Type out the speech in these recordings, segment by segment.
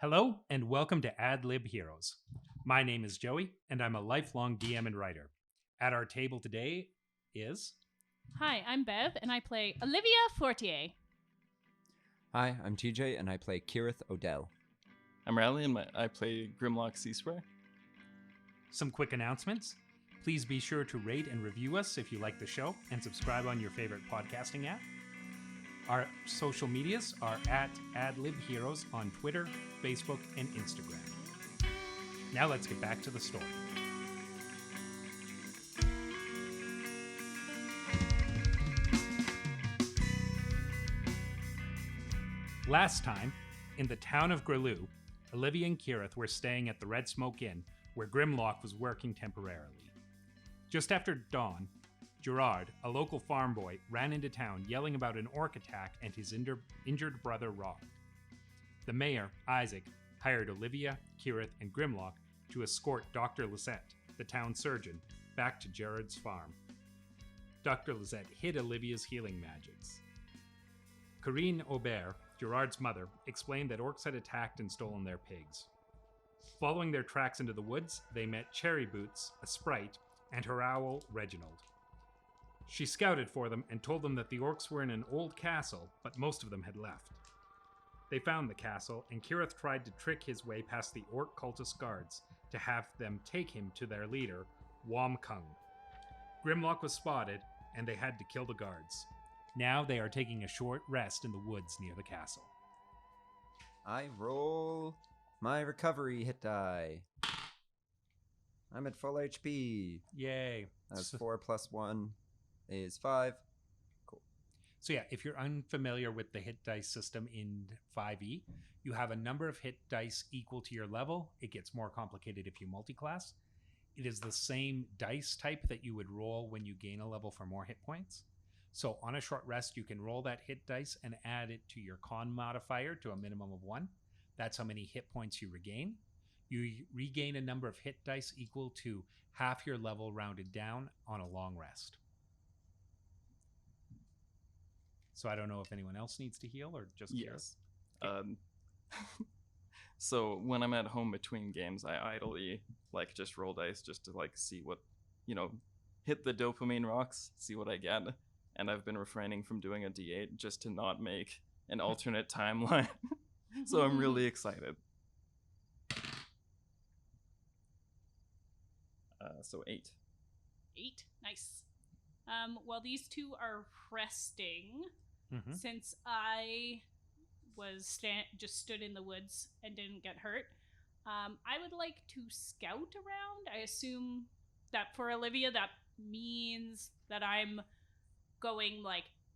Hello, and welcome to Ad-lib Heroes. My name is Joey, and I'm a lifelong DM and writer. At our table today is... Hi, I'm Bev, and I play Olivia Fortier. Hi, I'm TJ, and I play Kirith Odell. I'm Riley, and I play Grimlock Sea Spray. Some quick announcements. Please be sure to rate and review us if you like the show, and subscribe on your favorite podcasting app. Our social medias are at Ad-lib Heroes on Twitter, Facebook, and Instagram. Now let's get back to the story. Last time, in the town of Grumsh, Olivia and Kirith were staying at the Red Smoke Inn, where Grimlock was working temporarily. Just after dawn, Gerard, a local farm boy, ran into town yelling about an orc attack and his injured brother Rod. The mayor, Isaac, hired Olivia, Kirith, and Grimlock to escort Dr. Lisette, the town surgeon, back to Gerard's farm. Dr. Lisette hid Olivia's healing magics. Corinne Aubert, Gerard's mother, explained that orcs had attacked and stolen their pigs. Following their tracks into the woods, they met Cherry Boots, a sprite, and her owl, Reginald. She scouted for them and told them that the orcs were in an old castle, but most of them had left. They found the castle, and Kirith tried to trick his way past the orc cultist guards to have them take him to their leader, Wamkung. Grimlock was spotted, and they had to kill the guards. Now they are taking a short rest in the woods near the castle. I roll my recovery hit die. I'm at full HP. Yay. That's 4 plus 1 is 5. Cool. So yeah, if you're unfamiliar with the hit dice system in 5e, you have a number of hit dice equal to your level. It gets more complicated if you multi-class. It is the same dice type that you would roll when you gain a level for more hit points. So on a short rest, you can roll that hit dice and add it to your con modifier to a minimum of 1. That's how many hit points you regain. You regain a number of hit dice equal to half your level rounded down on a long rest. So I don't know if anyone else needs to heal or just Yes. So when I'm at home between games, I idly just roll dice just to see what, hit the dopamine rocks, see what I get. And I've been refraining from doing a D8 just to not make an alternate timeline. So I'm really excited. So 8. 8? Nice. While these two are resting, since I was just stood in the woods and didn't get hurt, I would like to scout around. I assume that for Olivia, that means that I'm going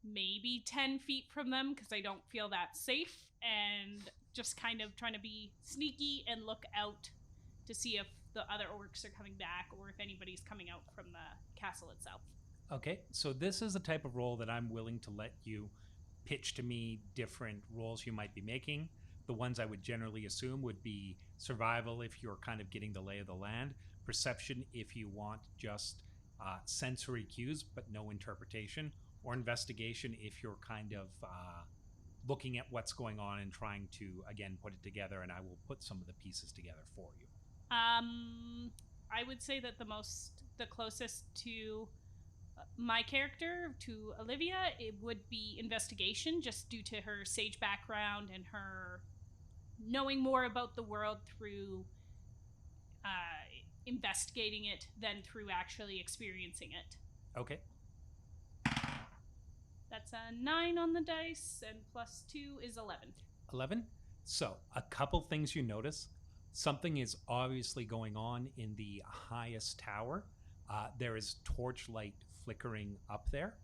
maybe 10 feet from them because I don't feel that safe, and just kind of trying to be sneaky and look out to see if the other orcs are coming back or if anybody's coming out from the castle itself. Okay, so this is the type of role that I'm willing to let you pitch to me different roles you might be making. The ones I would generally assume would be survival if you're kind of getting the lay of the land, perception if you want just sensory cues but no interpretation, or investigation if you're kind of looking at what's going on and trying to, again, put it together, and I will put some of the pieces together for you. I would say that the closest to my character, to Olivia, it would be investigation, just due to her sage background and her knowing more about the world through investigating it than through actually experiencing it. Okay. That's a 9 on the dice, and plus 2 is 11. 11? So, a couple things you notice. Something is obviously going on in the highest tower. There is torchlight flickering up there.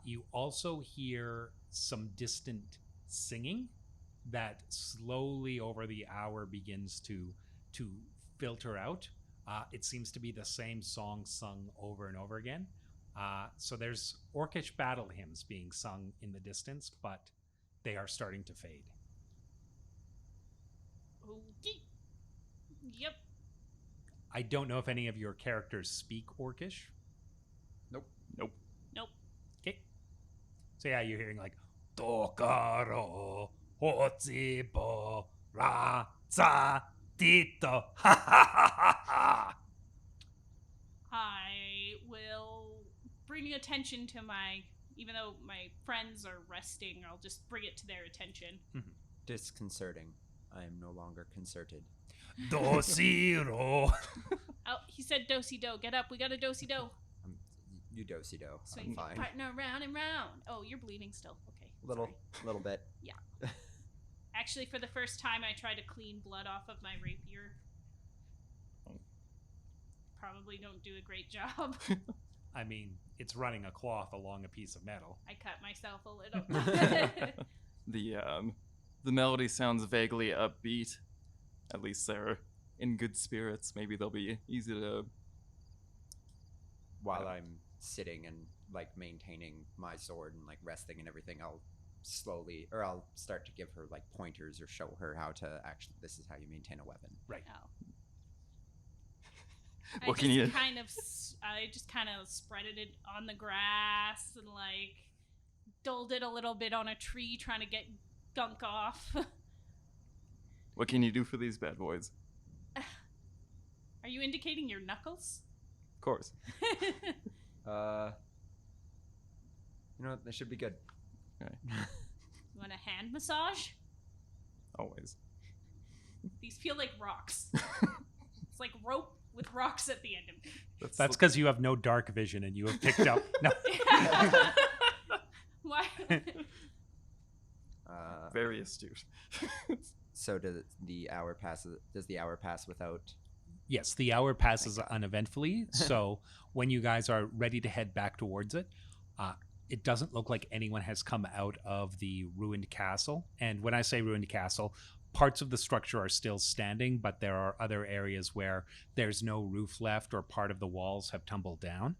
You also hear some distant singing that slowly over the hour begins to filter out. It seems to be the same song sung over and over again. So there's orcish battle hymns being sung in the distance, but they are starting to fade. Okay. Yep. I don't know if any of your characters speak orcish. Nope. Okay. So yeah, you're hearing Tokaro, Hotsibo, Ra, Za Tito. Ha ha ha ha ha. I will bring attention to even though my friends are resting, I'll just bring it to their attention. Disconcerting. I am no longer concerted. Dosiro. Oh, he said do-si-do. Get up, we got a do-si-do. You do-si-do. So I'm you fine. partner round and round. Oh, you're bleeding still. Okay. Little bit. Actually, for the first time, I tried to clean blood off of my rapier. Probably don't do a great job. I mean, it's running a cloth along a piece of metal. I cut myself a little. The melody sounds vaguely upbeat. At least they're in good spirits. Maybe they'll be easy to. While I'm sitting and like maintaining my sword and like resting and everything, I'll start to give her like pointers or show her how to actually. This is how you maintain a weapon. Right. Oh. What can you? I just kind of spreaded it on the grass and like dulled it a little bit on a tree, trying to get gunk off. What can you do for these bad boys? Are you indicating your knuckles? Of course. That should be good. Okay. You want a hand massage? Always. These feel like rocks. It's like rope with rocks at the end of it. That's because you have no dark vision and you have picked up. No. Why? Very astute. So does the hour pass without? Yes, the hour passes uneventfully. So when you guys are ready to head back towards it, it doesn't look like anyone has come out of the ruined castle. And when I say ruined castle, parts of the structure are still standing, but there are other areas where there's no roof left or part of the walls have tumbled down.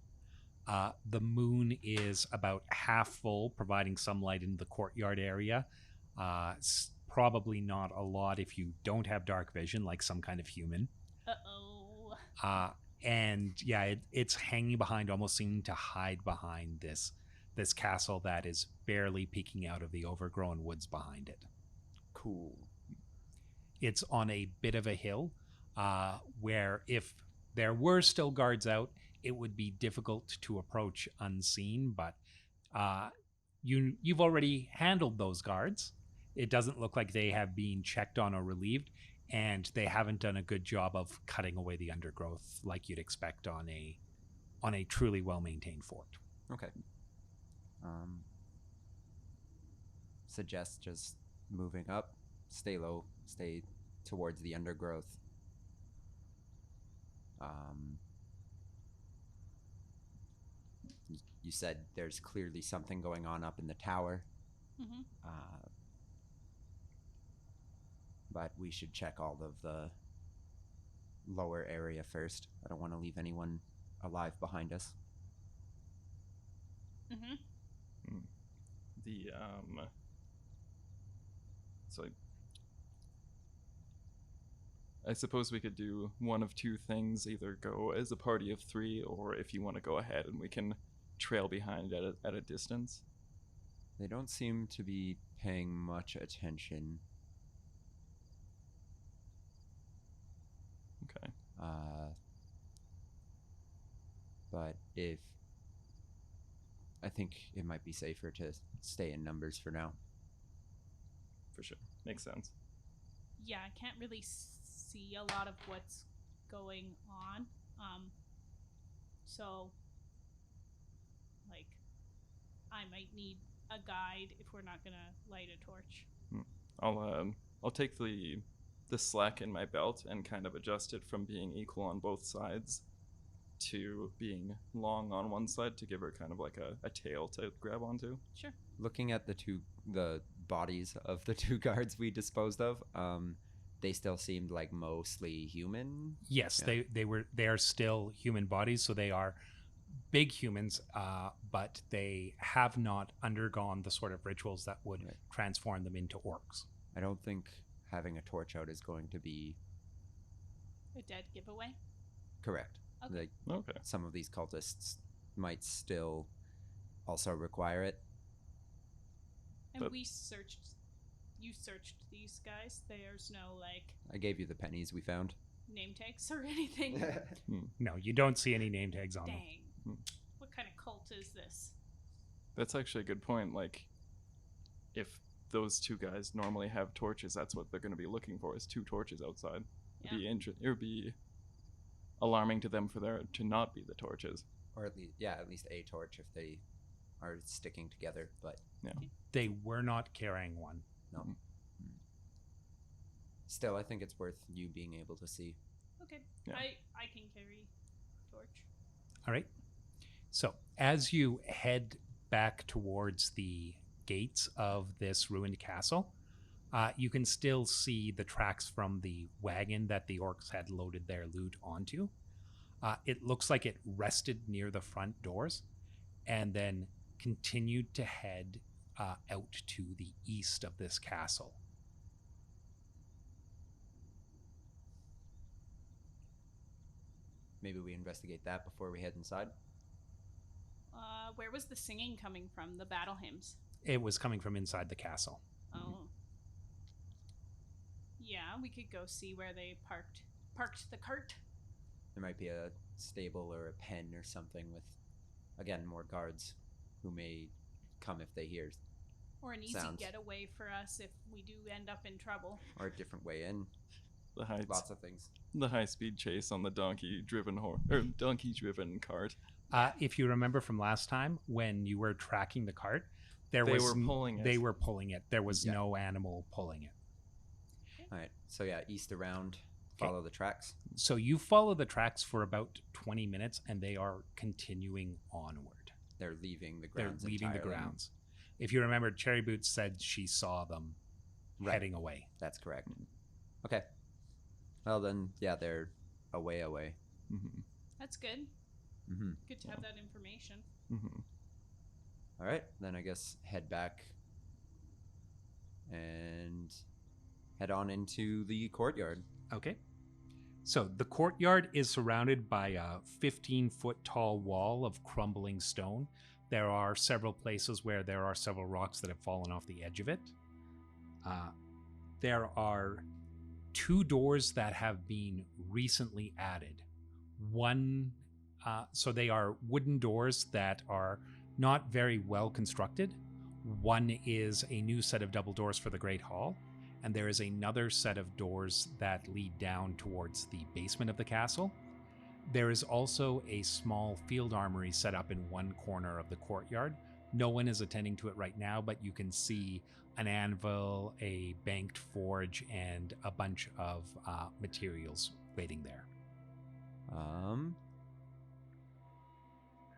The moon is about half full, providing some light into the courtyard area. Probably not a lot if you don't have dark vision, like some kind of human. Uh-oh. And yeah, it's hanging behind, almost seeming to hide behind this castle that is barely peeking out of the overgrown woods behind it. Cool. It's on a bit of a hill, where if there were still guards out, it would be difficult to approach unseen, but you've already handled those guards. It doesn't look like they have been checked on or relieved, and they haven't done a good job of cutting away the undergrowth like you'd expect on a truly well-maintained fort. Okay. Suggest just moving up, stay low, stay towards the undergrowth. You said there's clearly something going on up in the tower. Mm-hmm. But we should check all of the lower area first. I don't want to leave anyone alive behind us. Mm-hmm. So I suppose we could do one of two things: either go as a party of three, or if you want to go ahead and we can trail behind at a distance. They don't seem to be paying much attention. Okay. But I think it might be safer to stay in numbers for now. For sure. Makes sense. Yeah, I can't really see a lot of what's going on. So, like, I might need a guide if we're not gonna light a torch. I'll take the slack in my belt and kind of adjust it from being equal on both sides to being long on one side to give her kind of like a tail to grab onto. Sure. Looking at the bodies of the two guards we disposed of, they still seemed like mostly human. Yes, Yeah. they are still human bodies, so they are big humans, but they have not undergone the sort of rituals that would transform them into orcs. I don't think having a torch out is going to be A dead giveaway? correct. Okay. Like, Okay. some of these cultists might still also require it. And But- we searched you searched these guys. There's no, like, I gave you the pennies we found. name tags or anything. No, you don't see any name tags on them. Dang. What kind of cult is this? That's actually a good point. Like, if those two guys normally have torches, that's what they're going to be looking for, is 2 torches outside. Yeah. It would be alarming to them for there to not be the torches. Or at least a torch if they are sticking together. But They were not carrying one. no. Still, I think it's worth you being able to see. Okay. Yeah. I can carry torch. All right. So as you head back towards the gates of this ruined castle, you can still see the tracks from the wagon that the orcs had loaded their loot onto. It looks like it rested near the front doors and then continued to head out to the east of this castle. Maybe we investigate that before we head inside. Where was the singing coming from? The battle hymns? It was coming from inside the castle. Oh. Yeah, we could go see where they parked the cart. There might be a stable or a pen or something with, again, more guards who may come if they hear, Or an easy Sounds. getaway for us if we do end up in trouble. or a different way in. Lots of things. The high-speed chase on the donkey-driven cart. If you remember from last time, when you were tracking the cart, They were pulling it. They were pulling it. There was Yeah. no animal pulling it. All right. So yeah, east around. Follow the tracks. So you follow the tracks for about 20 minutes, and they are continuing onward. They're leaving the They're grounds. leaving the entirely. grounds. If you remember, Cherry Boots said she saw them Right. heading away. That's correct. Okay. Well then, yeah, they're away. Mm-hmm. That's good. Mm-hmm. Good to have that information. Mm-hmm. All right. Then I guess head back and head on into the courtyard. Okay. So the courtyard is surrounded by a 15-foot tall wall of crumbling stone. There are several places where there are several rocks that have fallen off the edge of it. There are 2 doors that have been recently added. So they are wooden doors that are not very well constructed. One is a new set of double doors for the Great Hall, and there is another set of doors that lead down towards the basement of the castle. There is also a small field armory set up in one corner of the courtyard. No one is attending to it right now, but you can see an anvil, a banked forge, and a bunch of materials waiting there.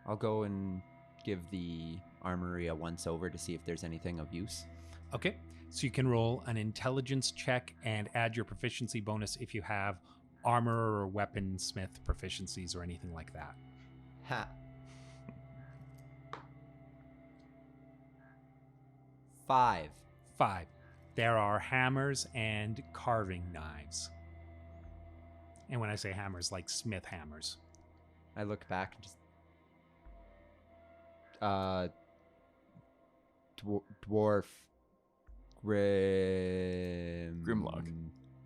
I'll go and give the armory a once over to see if there's anything of use. Okay, so you can roll an intelligence check and add your proficiency bonus if you have armor or weaponsmith proficiencies or anything like that. Ha. 5. 5. There are hammers and carving knives. And when I say hammers, like smith hammers. I look back and just dwarf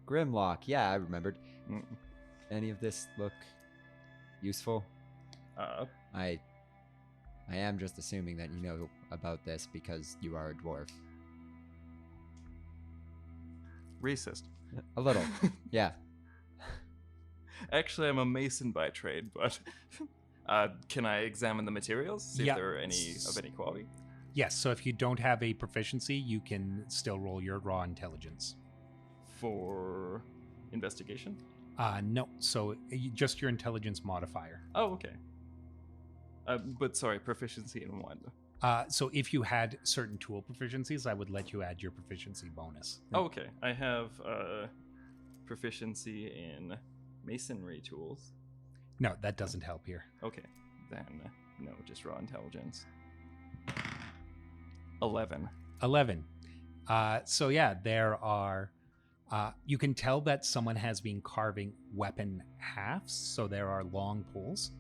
Grimlock. Yeah, I remembered. Any of this look useful? I am just assuming that you know about this because you are a dwarf. Racist. A little. Yeah. Actually, I'm a mason by trade, but can I examine the materials? See Yeah. if there are any of any quality? Yes, so if you don't have a proficiency, you can still roll your raw intelligence. For investigation? No, so just your intelligence modifier. Oh, okay. But sorry, proficiency in what? So if you had certain tool proficiencies, I would let you add your proficiency bonus. Oh, okay. I have proficiency in masonry tools. No, that doesn't help here. Okay, then no, just raw intelligence. 11. 11. So yeah, there are... you can tell that someone has been carving weapon halves, so there are long poles,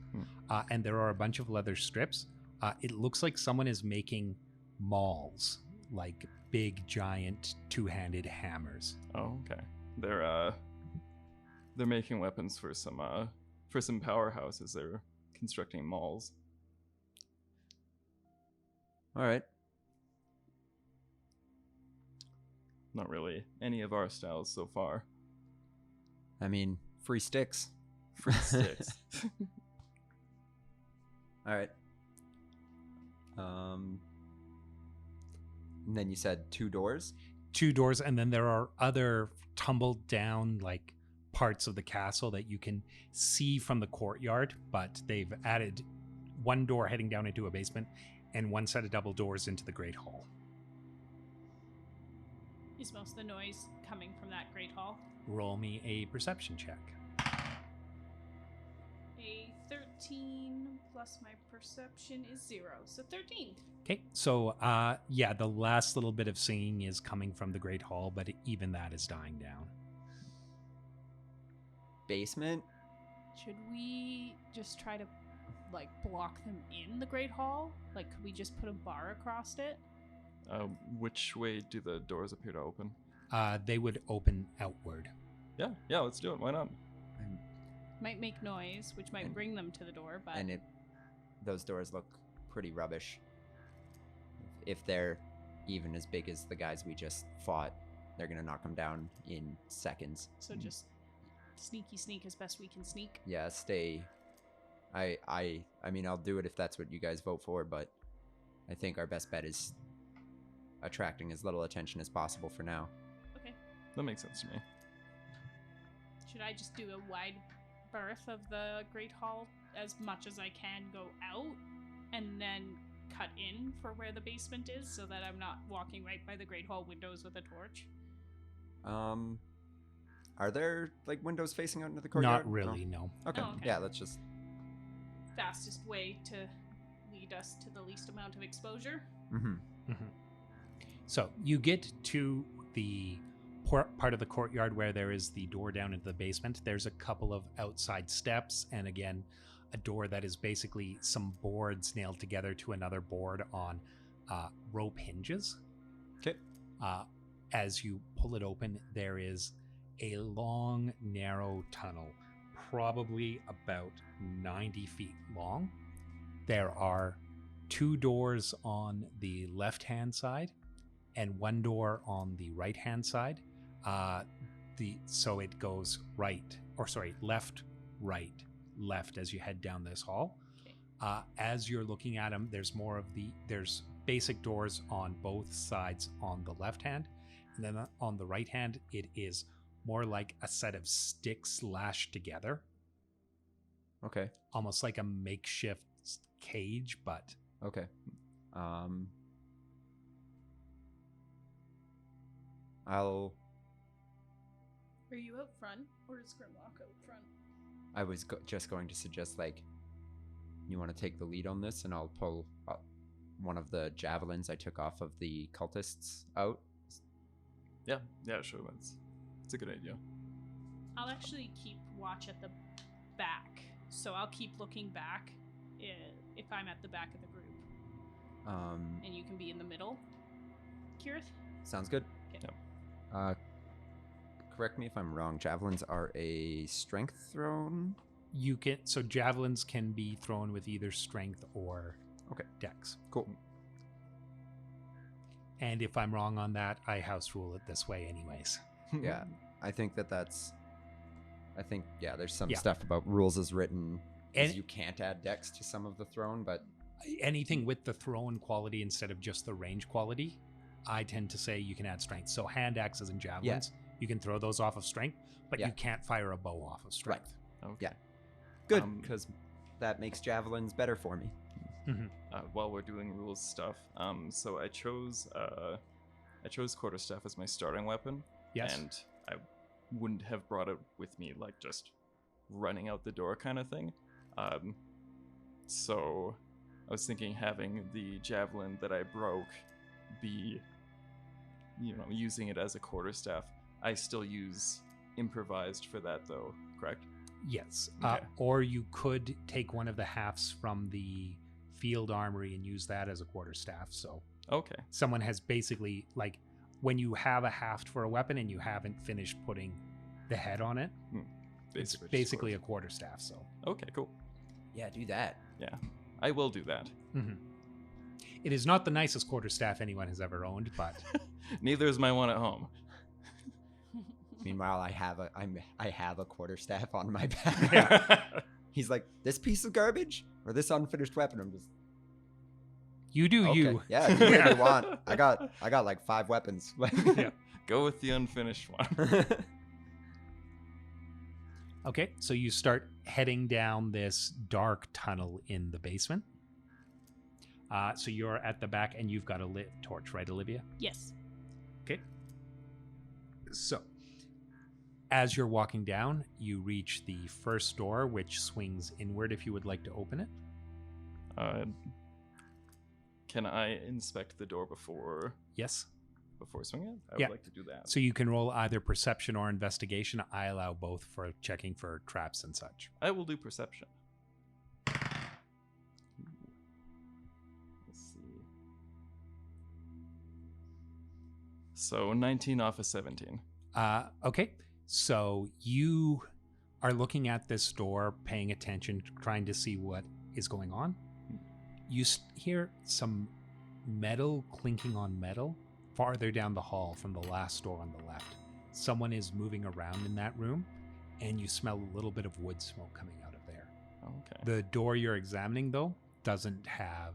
and there are a bunch of leather strips. It looks like someone is making mauls, like big, giant, two-handed hammers. Oh, okay. They're making weapons for some powerhouses. They're constructing malls. All right. Not really any of our styles so far. I mean, free sticks. Free sticks. All right. And then you said 2 doors? 2 doors, and then there are other tumbled down like parts of the castle that you can see from the courtyard, but they've added 1 door heading down into a basement and 1 set of double doors into the Great Hall. Is most of the noise coming from that Great Hall? Roll me a perception check. A 13 plus my perception is 0, so 13. Okay, so yeah, the last little bit of singing is coming from the Great Hall, but even that is dying down. Basement? Should we just try to, like, block them in the Great Hall? Like, could we just put a bar across it? Which way do the doors appear to open? They would open outward. Yeah, let's do it. Why not? Might make noise, which might bring them to the door, but... And those doors look pretty rubbish. If they're even as big as the guys we just fought, they're going to knock them down in seconds. So just sneak as best we can sneak. Yeah, stay. I mean, I'll do it if that's what you guys vote for, but I think our best bet is attracting as little attention as possible for now. Okay. That makes sense to me. Should I just do a wide berth of the Great Hall as much as I can go out and then cut in for where the basement is so that I'm not walking right by the Great Hall windows with a torch? Are there like windows facing out into the courtyard? Not really, no. Okay. Oh, okay. Yeah, let's just... Fastest way to lead us to the least amount of exposure. Mm-hmm. So you get to the part of the courtyard where there is the door down into the basement. There's a couple of outside steps, and again, a door that is basically some boards nailed together to another board on rope hinges. Okay. As you pull it open, there is a long, narrow tunnel, probably about 90 feet long. There are 2 doors on the left-hand side and 1 door on the right-hand side. So it goes left, right, left as you head down this hall. Okay. As you're looking at them, there's basic doors on both sides on the left hand, and then on the right hand, it is more like a set of sticks lashed together. Okay. Almost like a makeshift cage, but... Okay. Are you out front, or is Grimlock out front? I was just going to suggest, like, you want to take the lead on this, and I'll pull one of the javelins I took off of the cultists out. Yeah, sure. It's a good idea. I'll actually keep watch at the back, so I'll keep looking back if I'm at the back of the group. And you can be in the middle. Kirith? Sounds good. Okay. Yep. Correct me if I'm wrong. Javelins are a strength thrown? So javelins can be thrown with either strength or dex. Cool. And if I'm wrong on that, I house rule it this way anyways. Yeah, I think there's some stuff about rules as written. You can't add dex to some of the thrown, but... Anything with the thrown quality instead of just the range quality, I tend to say you can add strength. So hand axes and javelins, you can throw those off of strength, but you can't fire a bow off of strength. Right. Okay. Yeah. Good, because that makes javelins better for me. Mm-hmm. While we're doing rules stuff, so I chose quarterstaff as my starting weapon. Yes. And I wouldn't have brought it with me, like just running out the door kind of thing. So I was thinking having the javelin that I broke be, using it as a quarterstaff. I still use improvised for that though, correct? Yes. Okay. Or you could take one of the halves from the field armory and use that as a quarterstaff. So okay. Someone has basically, like, when you have a haft for a weapon and you haven't finished putting the head on it, it's basically a quarterstaff. So Okay, cool. Yeah, do that. Yeah, I will do that. It is not the nicest quarterstaff anyone has ever owned, but Neither is my one at home. Meanwhile, I have a quarterstaff on my back. Yeah. He's like, this piece of garbage or this unfinished weapon? I'm just you do okay. you. Yeah, do whatever you want. I got like 5 weapons. Yeah. Go with the unfinished one. Okay, so you start heading down this dark tunnel in the basement. So you're at the back and you've got a lit torch, right, Olivia? Yes. Okay. So, as you're walking down, you reach the first door, which swings inward if you would like to open it. Can I inspect the door before Yes. swinging it? I Yeah. would like to do that. So you can roll either perception or investigation. I allow both for checking for traps and such. I will do perception. Let's see. So 19 off of 17. Okay, so you are looking at this door, paying attention, trying to see what is going on. You hear some metal clinking on metal farther down the hall from the last door on the left. Someone is moving around in that room, and you smell a little bit of wood smoke coming out of there. Okay. The door you're examining, though, doesn't have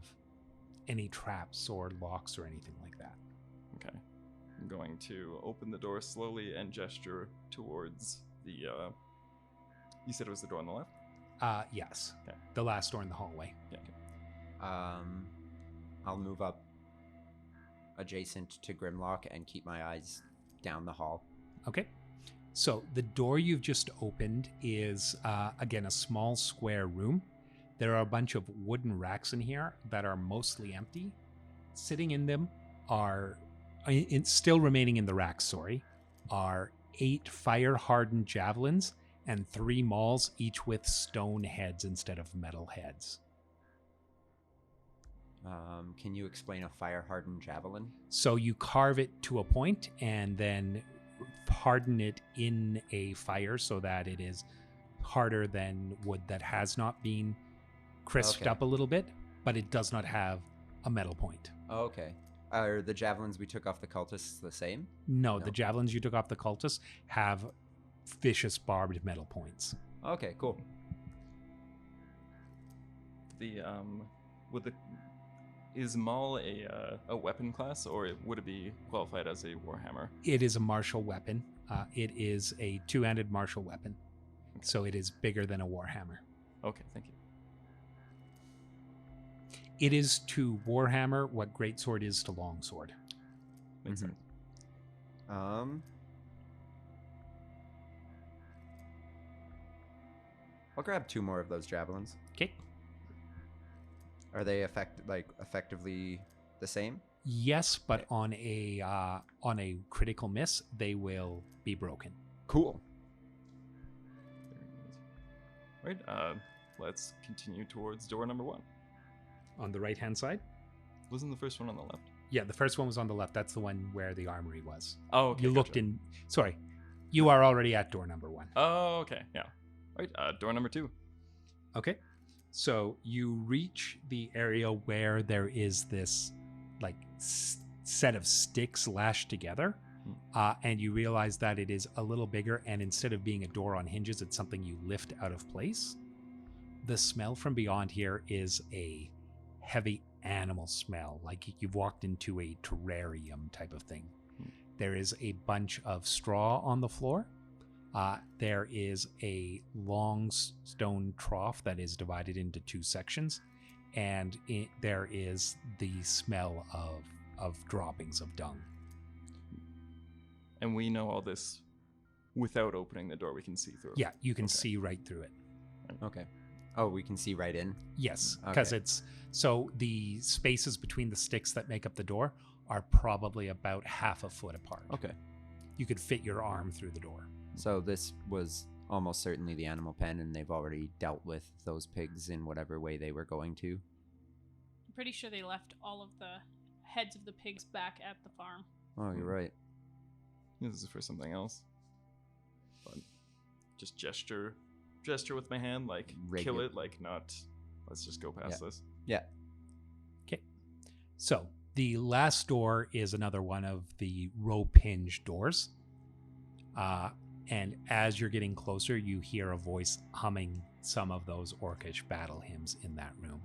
any traps or locks or anything like that. Okay. I'm going to open the door slowly and gesture towards the, you said it was the door on the left? Yes. Okay. The last door in the hallway. Yeah, okay. I'll move up adjacent to Grimlock and keep my eyes down the hall. Okay. So the door you've just opened is, again, a small square room. There are a bunch of wooden racks in here that are mostly empty. Sitting in them still remaining in the racks, are 8 fire-hardened javelins and 3 mauls, each with stone heads instead of metal heads. Can you explain a fire-hardened javelin? So you carve it to a point and then harden it in a fire so that it is harder than wood that has not been crisped up a little bit, but it does not have a metal point. Oh, okay. Are the javelins we took off the cultists the same? No, the javelins you took off the cultists have vicious barbed metal points. Okay, cool. Is Maul a weapon class, or would it be qualified as a warhammer? It is a martial weapon. It is a 2-handed martial weapon, so it is bigger than a warhammer. Okay, thank you. It is to warhammer what greatsword is to longsword. Makes sense. I'll grab 2 more of those javelins. Okay. Are they effectively the same? Yes, but on a critical miss, they will be broken. Cool. Right. Let's continue towards door number 1. On the right-hand side? Wasn't the first one on the left? Yeah, the first one was on the left. That's the one where the armory was. Oh, okay. You looked in... Sorry. You are already at door number 1. Oh, okay. Yeah. Right. Door number 2. Okay. So you reach the area where there is this, set of sticks lashed together, and you realize that it is a little bigger, and instead of being a door on hinges, it's something you lift out of place. The smell from beyond here is a heavy animal smell, like you've walked into a terrarium type of thing. There is a bunch of straw on the floor. There is a long stone trough that is divided into 2 sections, and there is the smell of droppings of dung. And we know all this without opening the door. We can see through it. Yeah, you can see right through it. Okay. Oh, we can see right in? Yes, because Okay. so the spaces between the sticks that make up the door are probably about half a foot apart. Okay. You could fit your arm through the door. So this was almost certainly the animal pen, and they've already dealt with those pigs in whatever way they were going to. I'm pretty sure they left all of the heads of the pigs back at the farm. Oh, you're right. This is for something else. But just gesture with my hand, like kill it, like not. Let's just go past this. Yeah. Okay. So the last door is another one of the rope hinge doors. And as you're getting closer, you hear a voice humming some of those orcish battle hymns in that room.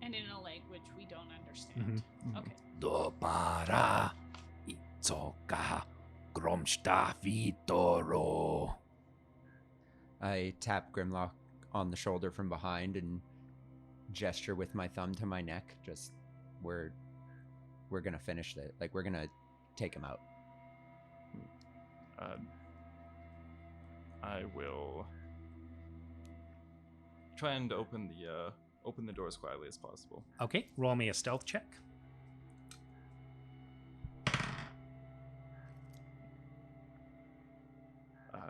And in a language we don't understand. Okay. Dobara itzoka gromsta vitoro. I tap Grimlock on the shoulder from behind and gesture with my thumb to my neck. Just, we're gonna finish it. Like, we're gonna take him out. I will try and open the door as quietly as possible. Okay, roll me a stealth check.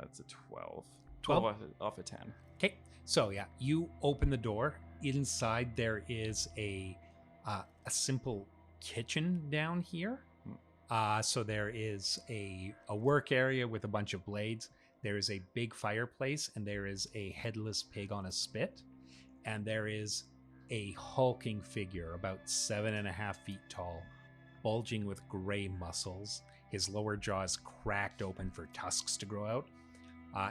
It's a 12. 12 off a 10. Okay, so yeah, you open the door. Inside there is a simple kitchen down here. So there is a work area with a bunch of blades. There is a big fireplace, and there is a headless pig on a spit. And there is a hulking figure about 7.5 feet tall, bulging with gray muscles. His lower jaw is cracked open for tusks to grow out.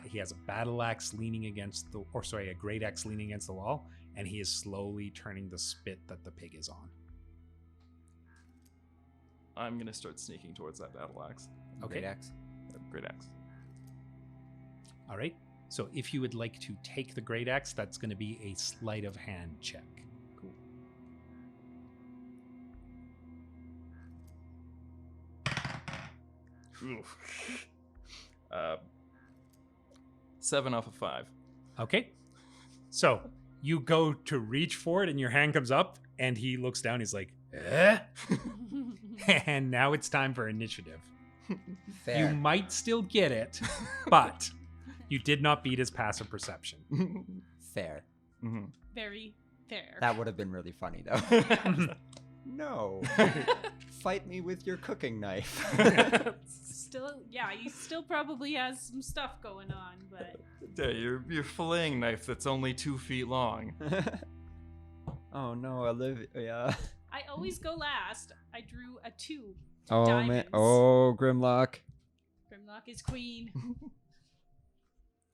He has a battle axe leaning against a great axe leaning against the wall, and he is slowly turning the spit that the pig is on. I'm gonna start sneaking towards that battle axe. Okay. Great axe. Great axe. All right. So if you would like to take the great axe, that's going to be a sleight of hand check. Cool. Oof. 7 off of 5. Okay. So you go to reach for it, and your hand comes up, and he looks down. He's like, eh? And now it's time for initiative. Fair. You might still get it, but you did not beat his passive perception. Fair. Mm-hmm. Very fair. That would have been really funny, though. No. Fight me with your cooking knife. He still probably has some stuff going on, but Yeah, your filleting knife that's only 2 feet long. Oh no, Olivia. I always go last. I drew a 2. Oh Diamonds. man. Oh, Grimlock. Grimlock is queen.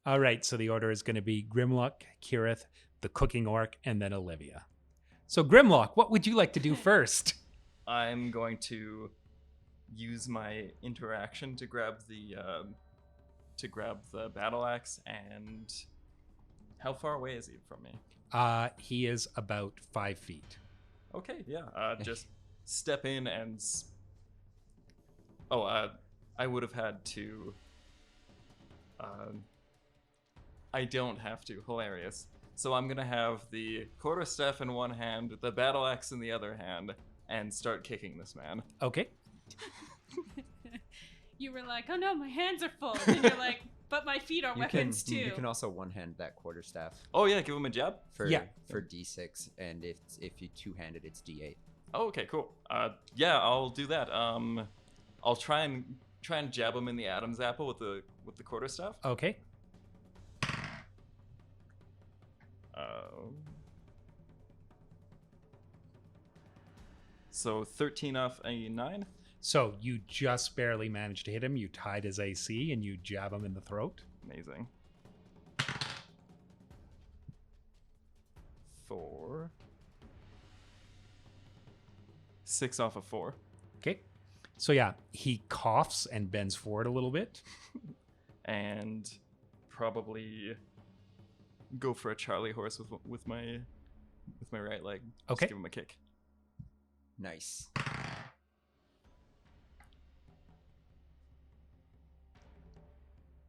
All right. So the order is going to be Grimlock, Kirith, the cooking orc, and then Olivia. So Grimlock, what would you like to do first? I'm going to use my interaction to grab the battle axe. And how far away is he from me? He is about 5 feet. Okay, yeah. Just step in and. I would have had to. I don't have to. Hilarious. So I'm gonna have the quarterstaff in one hand, the battle axe in the other hand, and start kicking this man. Okay. You were like, oh no, my hands are full. And you're like, but my feet are weapons too. You can also one-hand that quarterstaff Oh yeah, give him a jab. for Yeah. for D6, and if you two-handed, it's D8. Oh, okay, cool. Yeah, I'll do that. I'll try and jab him in the Adam's apple with the quarterstaff. Okay. So 13 off a 9. So you just barely managed to hit him. You tied his AC, and you jab him in the throat. Amazing. 4. 6 off of 4. Okay. So yeah, he coughs and bends forward a little bit. And probably go for a Charlie horse with my right leg. Okay. Just give him a kick. Nice.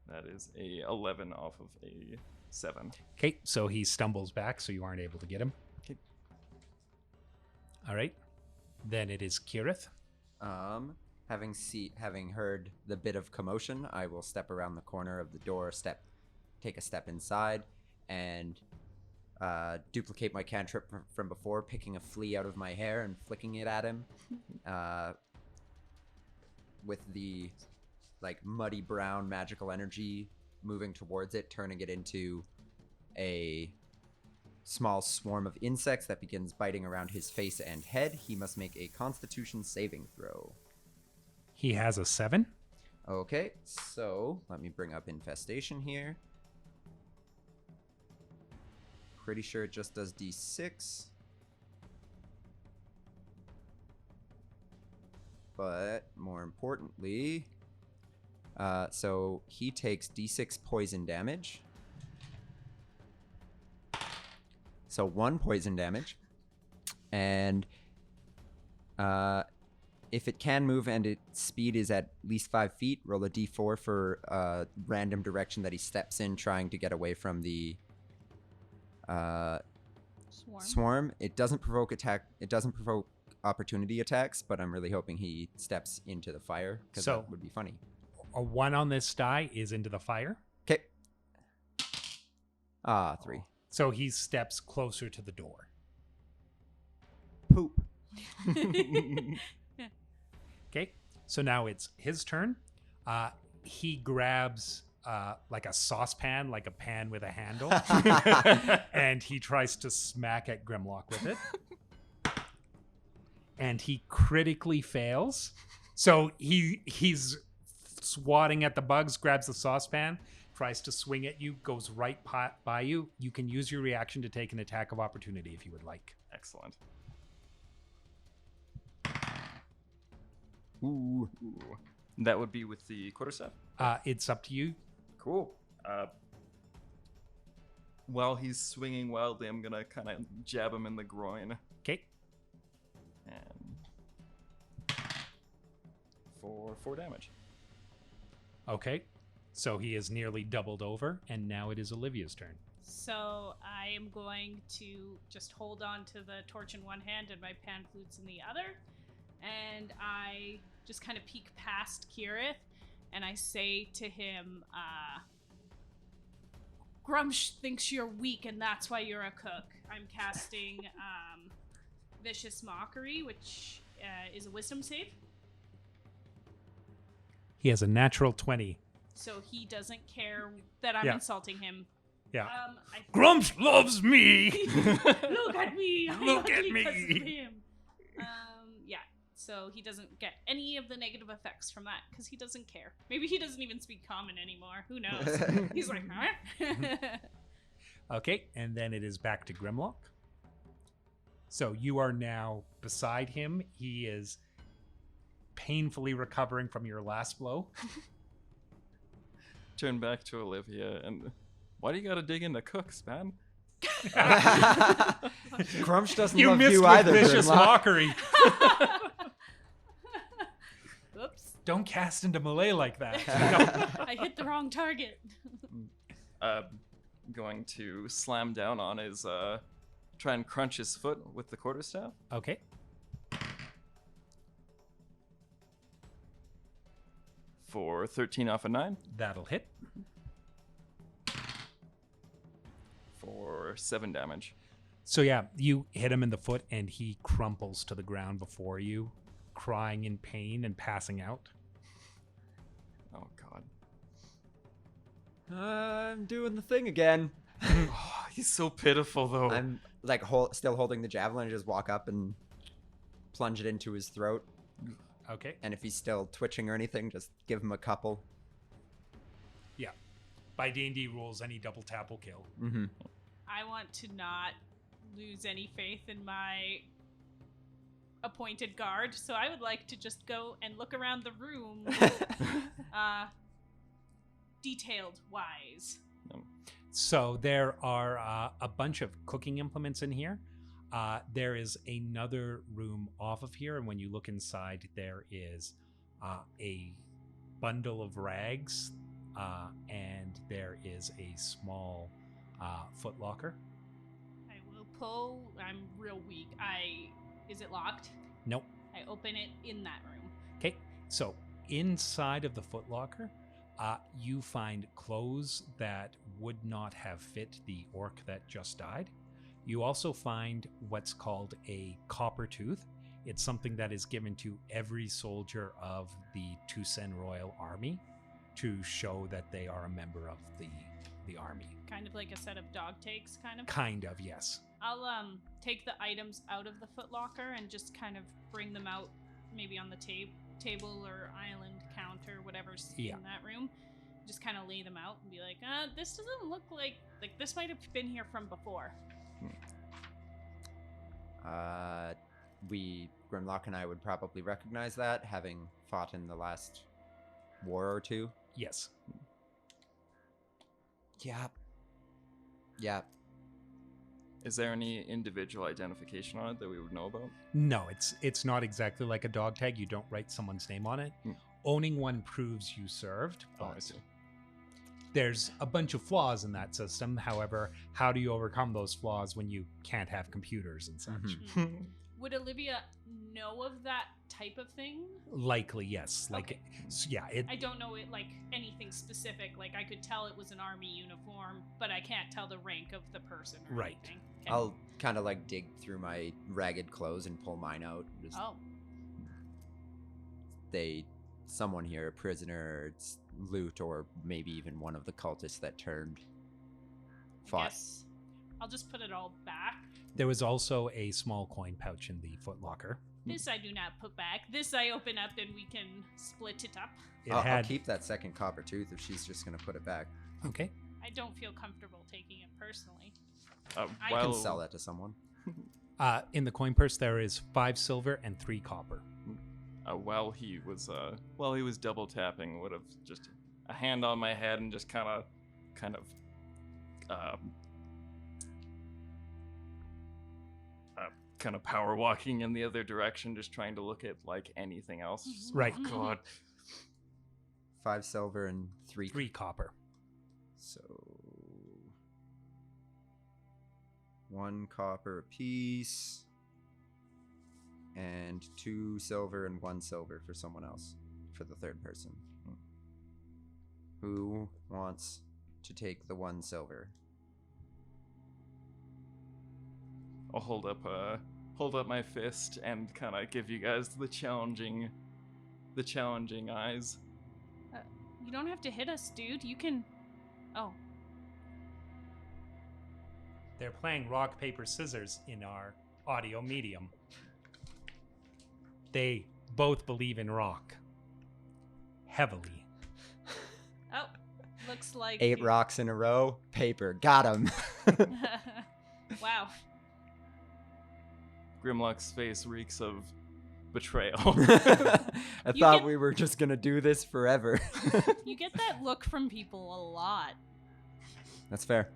That is a 11 off of a 7. Okay, so he stumbles back, so you aren't able to get him. Okay. All right. Then it is Kirith. Having heard the bit of commotion, I will step around the corner of the door, take a step inside, and duplicate my cantrip from before, picking a flea out of my hair and flicking it at him. with the like muddy brown magical energy moving towards it, turning it into a small swarm of insects that begins biting around his face and head. He must make a Constitution saving throw. He has a 7. Okay, so let me bring up infestation here. Pretty sure it just does d6. But more importantly, so he takes d6 poison damage. So 1 poison damage. And if it can move and its speed is at least 5 feet, roll a d4 for a random direction that he steps in, trying to get away from the swarm. It doesn't provoke attack. It doesn't provoke opportunity attacks, but I'm really hoping he steps into the fire because that would be funny. A 1 on this die is into the fire. Okay. 3. So he steps closer to the door. Poop. Okay, so now it's his turn. He grabs like a saucepan, like a pan with a handle, and he tries to smack at Grimlock with it. And he critically fails. So he's swatting at the bugs, grabs the saucepan, tries to swing at you, goes right by you. You can use your reaction to take an attack of opportunity if you would like. Excellent. Ooh. That would be with the quarterstaff? It's up to you. Cool. While he's swinging wildly, I'm going to kind of jab him in the groin. Okay. And for 4 damage. Okay. So he is nearly doubled over, and now it is Olivia's turn. So I am going to just hold on to the torch in one hand and my pan flutes in the other. And I just kind of peek past Kirith, and I say to him, Gruumsh thinks you're weak, and that's why you're a cook. I'm casting Vicious Mockery, which is a wisdom save. He has a natural 20. So he doesn't care that I'm insulting him. Yeah. Gruumsh loves me! Look at me! Look at me! Because of him. Yeah. So he doesn't get any of the negative effects from that because he doesn't care. Maybe he doesn't even speak common anymore. Who knows? He's like, huh? Okay, and then it is back to Grimlock. So you are now beside him. He is painfully recovering from your last blow. Turn back to Olivia and... Why do you gotta dig into cooks, man? Gruumsh doesn't you love missed you either, Vicious Grimlock. Mockery. Oops. Don't cast into melee like that. I hit the wrong target. Going to slam down on his... try and crunch his foot with the quarterstaff. Okay. For 13 off a 9. That'll hit. For 7 damage. So yeah, you hit him in the foot and he crumples to the ground before you, crying in pain and passing out. Oh, God. I'm doing the thing again. Oh, he's so pitiful, though. I'm like still holding the javelin and just walk up and plunge it into his throat. Okay. And if he's still twitching or anything, just give him a couple. Yeah. By D&D rules, any double tap will kill. Mm-hmm. I want to not lose any faith in my appointed guard, so I would like to just go and look around the room, detailed wise. So there are a bunch of cooking implements in here. There is another room off of here, and when you look inside, there is a bundle of rags, and there is a small footlocker. I will pull. I'm real weak. Is it locked? Nope. I open it in that room. Okay, so inside of the footlocker, you find clothes that would not have fit the orc that just died. You also find what's called a copper tooth. It's something that is given to every soldier of the Tucson Royal Army to show that they are a member of the army. Kind of like a set of dog tags, kind of? Kind of, yes. I'll take the items out of the footlocker and just kind of bring them out maybe on the table or island counter, whatever's in that room. Just kind of lay them out and be like, this doesn't look like this might have been here from before. Grimlock and I would probably recognize that, having fought in the last war or two. Yes. Yeah. Is there any individual identification on it that we would know about? No, it's not exactly like a dog tag. You don't write someone's name on it. Owning one proves you served. Oh, I see. There's a bunch of flaws in that system. However, how do you overcome those flaws when you can't have computers and such? Mm-hmm. Would Olivia know of that type of thing? Likely, yes. Okay. I don't know it like anything specific. Like I could tell it was an army uniform, but I can't tell the rank of the person. Or Right. anything. Okay. I'll kind of like dig through my ragged clothes and pull mine out. Just, someone here, a prisoner, it's loot, or maybe even one of the cultists that fought. Guess I'll just put it all back. There was also a small coin pouch in the footlocker. This I do not put back. This I open up and we can split it up. I'll keep that second copper tooth if she's just going to put it back. Okay. I don't feel comfortable taking it personally. I can sell that to someone. In the coin purse, there is 5 silver and 3 copper. While he was double tapping, would have just a hand on my head and just kind of power walking in the other direction, just trying to look at like anything else. Just, right. Oh, God. 5 silver and 3 copper. So 1 copper apiece, and 2 silver and 1 silver for someone else, for the third person. Who wants to take the 1 silver? I'll hold up my fist and kind of give you guys the challenging eyes. You don't have to hit us, dude. You can. Oh. They're playing rock, paper, scissors in our audio medium. They both believe in rock. Heavily. Oh, looks like 8 rocks in a row. Paper. Got him. Wow. Grimlock's face reeks of betrayal. I thought we were just gonna do this forever. You get that look from people a lot. That's fair.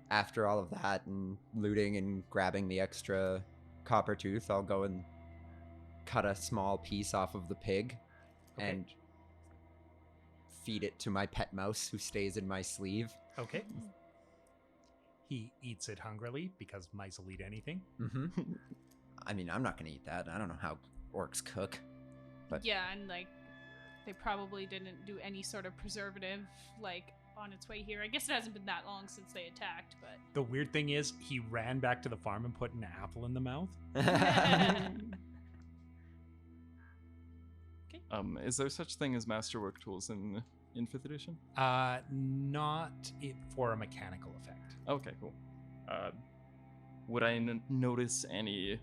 After all of that and looting and grabbing the extra copper tooth, I'll go and cut a small piece off of the pig and feed it to my pet mouse who stays in my sleeve. Okay. He eats it hungrily because mice will eat anything. Mm-hmm. I mean, I'm not going to eat that. I don't know how orcs cook. But yeah, and like they probably didn't do any sort of preservative like on its way here. I guess it hasn't been that long since they attacked, but the weird thing is he ran back to the farm and put an apple in the mouth. Okay. Is there such thing as masterwork tools in 5th edition? Not for a mechanical effect. Okay, cool. Would I notice any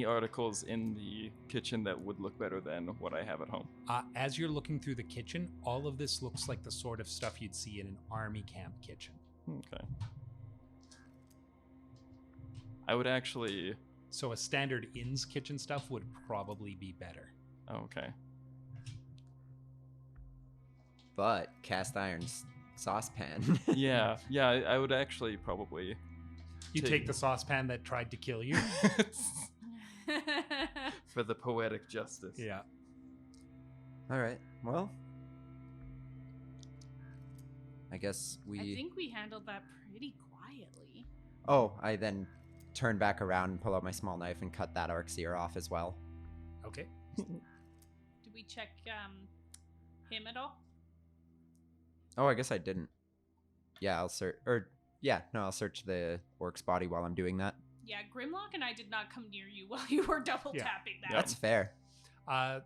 articles in the kitchen that would look better than what I have at home? As you're looking through the kitchen, all of this looks like the sort of stuff you'd see in an army camp kitchen. Okay. I would actually... So a standard inn's kitchen stuff would probably be better. Oh, okay. But cast iron saucepan. yeah, I would actually probably... You take the saucepan that tried to kill you? For the poetic justice. Yeah. All right. Well, I guess I think we handled that pretty quietly. Oh, I then turn back around and pull out my small knife and cut that orc's ear off as well. Okay. Did we check him at all? Oh, I guess I didn't. Yeah, I'll search. I'll search the orc's body while I'm doing that. Yeah, Grimlock and I did not come near you while you were double tapping that. That's fair.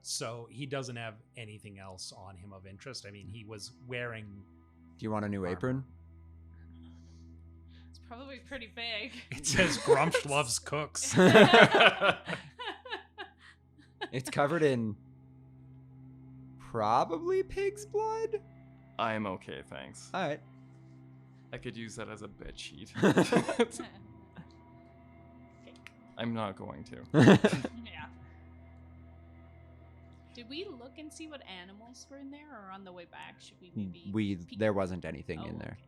So he doesn't have anything else on him of interest. I mean, he was wearing... Do you want a new apron? It's probably pretty big. It says Gruumsh loves cooks. It's covered in probably pig's blood. I'm okay, thanks. All right. I could use that as a bed sheet. I'm not going to. Yeah. Did we look and see what animals were in there, or on the way back should we maybe? There wasn't anything in there.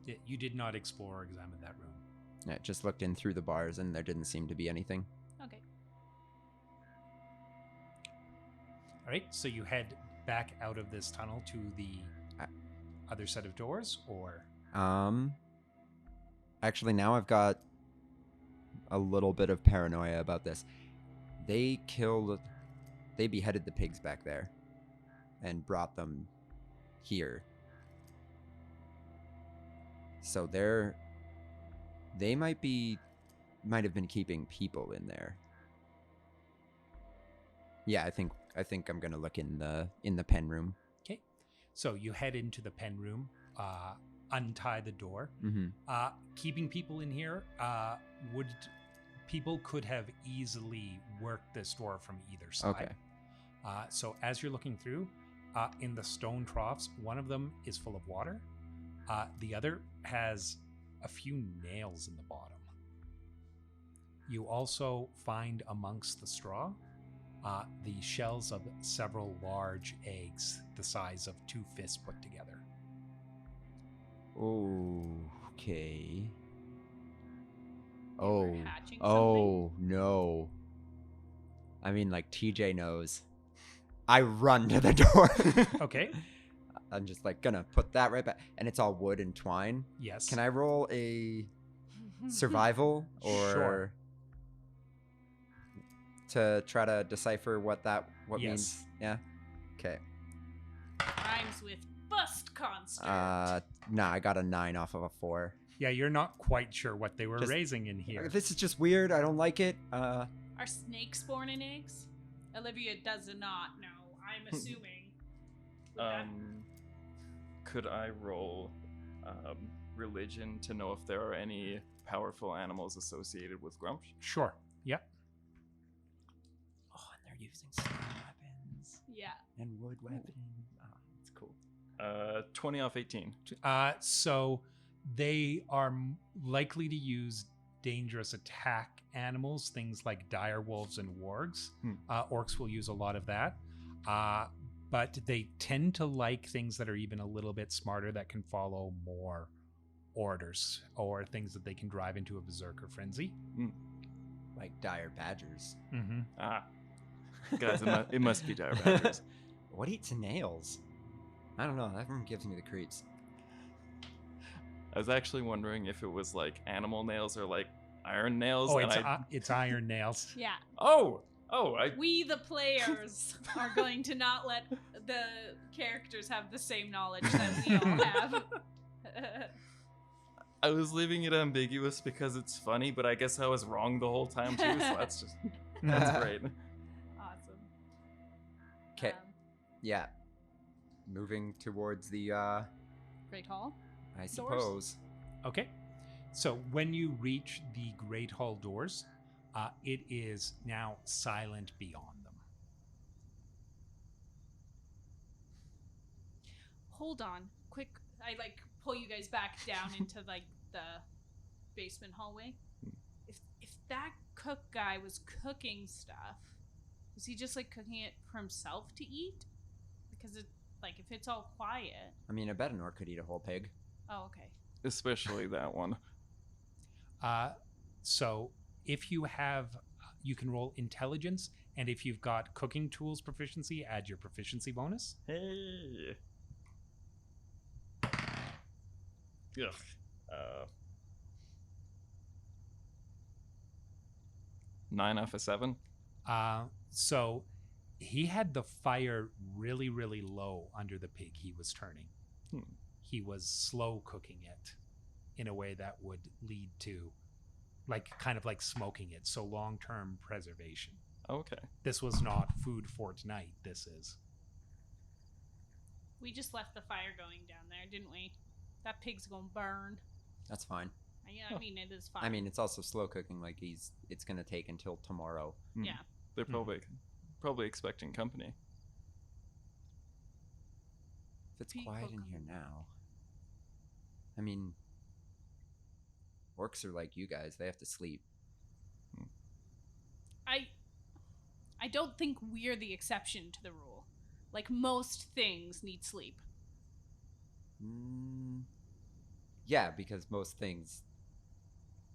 Okay. You did not explore or examine that room. Yeah, just looked in through the bars, and there didn't seem to be anything. Okay. All right, so you head back out of this tunnel to the other set of doors, or? Actually, now I've got a little bit of paranoia about this. They beheaded the pigs back there and brought them here. So they might have been keeping people in there. Yeah, I think I'm gonna look in the pen room. Okay, so you head into the pen room, untie the door. Mm-hmm. Keeping people in here, people could have easily worked this door from either side. Okay. So as you're looking through, in the stone troughs, one of them is full of water. The other has a few nails in the bottom. You also find amongst the straw the shells of several large eggs the size of 2 fists put together. Okay. They were hatching Oh, no. I mean, like, TJ knows. I run to the door. Okay. I'm just, like, gonna put that right back. And it's all wood and twine. Yes. Can I roll a survival or Sure. to try to decipher what Yes. means? Yeah. Okay. Rhymes with bust construct. Nah, I got a 9 off of a 4. Yeah, you're not quite sure what they were Just- raising in here. This is just weird. I don't like it. Are snakes born in eggs? Olivia does not know. I'm assuming. Would that- Could I roll religion to know if there are any powerful animals associated with Gruumsh? Sure. Yep. Oh, and they're using stone weapons Yeah. and wood weapons. Oh, that's cool. 20 off 18. So they are likely to use dangerous attack animals, things like dire wolves and wargs. Orcs will use a lot of that. But they tend to like things that are even a little bit smarter, that can follow more orders, or things that they can drive into a berserker frenzy. Like dire badgers. Mm-hmm. Guys, it must be dire badgers. What eats nails? I don't know. That one gives me the creeps. I was actually wondering if it was like animal nails or like iron nails. Oh, and it's iron nails. Yeah. I We, the players, are going to not let the characters have the same knowledge that we all have. I was leaving it ambiguous because it's funny, but I guess I was wrong the whole time too. So that's great. Awesome. Okay. Yeah. Moving towards the Great Hall. I suppose. Okay. So when you reach the Great Hall doors, it is now silent beyond them. Hold on. Quick. I pull you guys back down into the basement hallway. If that cook guy was cooking stuff, was he just cooking it for himself to eat? Because if it's all quiet. I mean, I bet an orc could eat a whole pig. Oh, okay. Especially that one. So if you have, you can roll intelligence, and if you've got cooking tools proficiency, add your proficiency bonus. Hey. Ugh. 9 off of 7. So he had the fire really, really low under the pig he was turning. He was slow cooking it in a way that would lead to like kind of like smoking it. So long-term preservation. Okay. This was not food for tonight. This is. We just left the fire going down there, didn't we? That pig's gonna burn. That's fine. Yeah, I mean, it is fine. I mean, it's also slow cooking. Like it's gonna take until tomorrow. Yeah. They're probably expecting company. If it's Pete quiet in cooking. here now, I mean, orcs are like you guys. They have to sleep. I don't think we're the exception to the rule. Like, most things need sleep. Yeah, because most things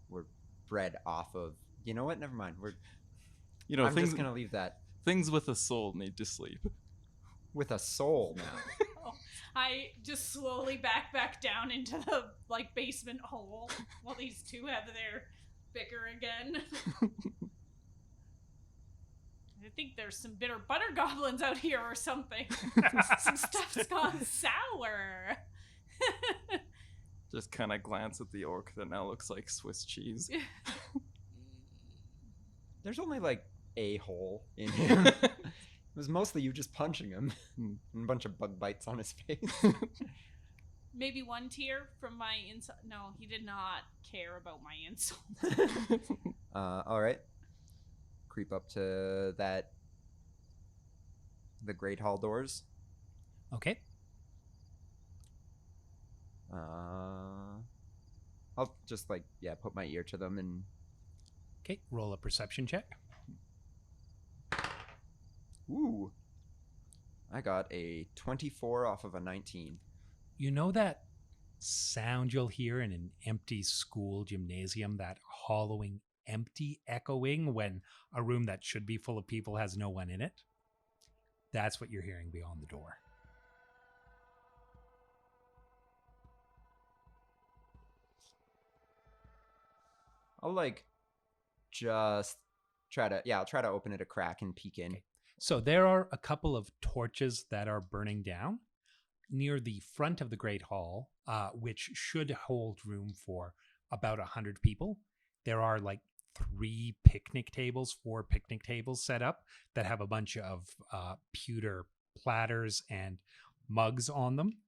were bred off of. You know what? Never mind. I'm things just gonna leave that things with a soul need to sleep. with a soul now. I just slowly back down into the, like, basement hole while these two have their bicker again. I think there's some bitter butter goblins out here or something. Some stuff's gone sour. Just kind of glance at the orc that now looks like Swiss cheese. There's only like a hole in him. It was mostly you just punching him and a bunch of bug bites on his face. Maybe one tear from my insult. No, he did not care about my insult. All right. Creep up to the Great Hall doors. Okay. I'll just put my ear to them and. Okay, roll a perception check. Ooh. I got a 24 off of a 19. You know that sound you'll hear in an empty school gymnasium, that hollowing, empty echoing when a room that should be full of people has no one in it? That's what you're hearing beyond the door. I'll just try to open it a crack and peek in. Okay. So there are a couple of torches that are burning down near the front of the Great Hall, which should hold room for about 100 people. There are 4 picnic tables set up that have a bunch of pewter platters and mugs on them.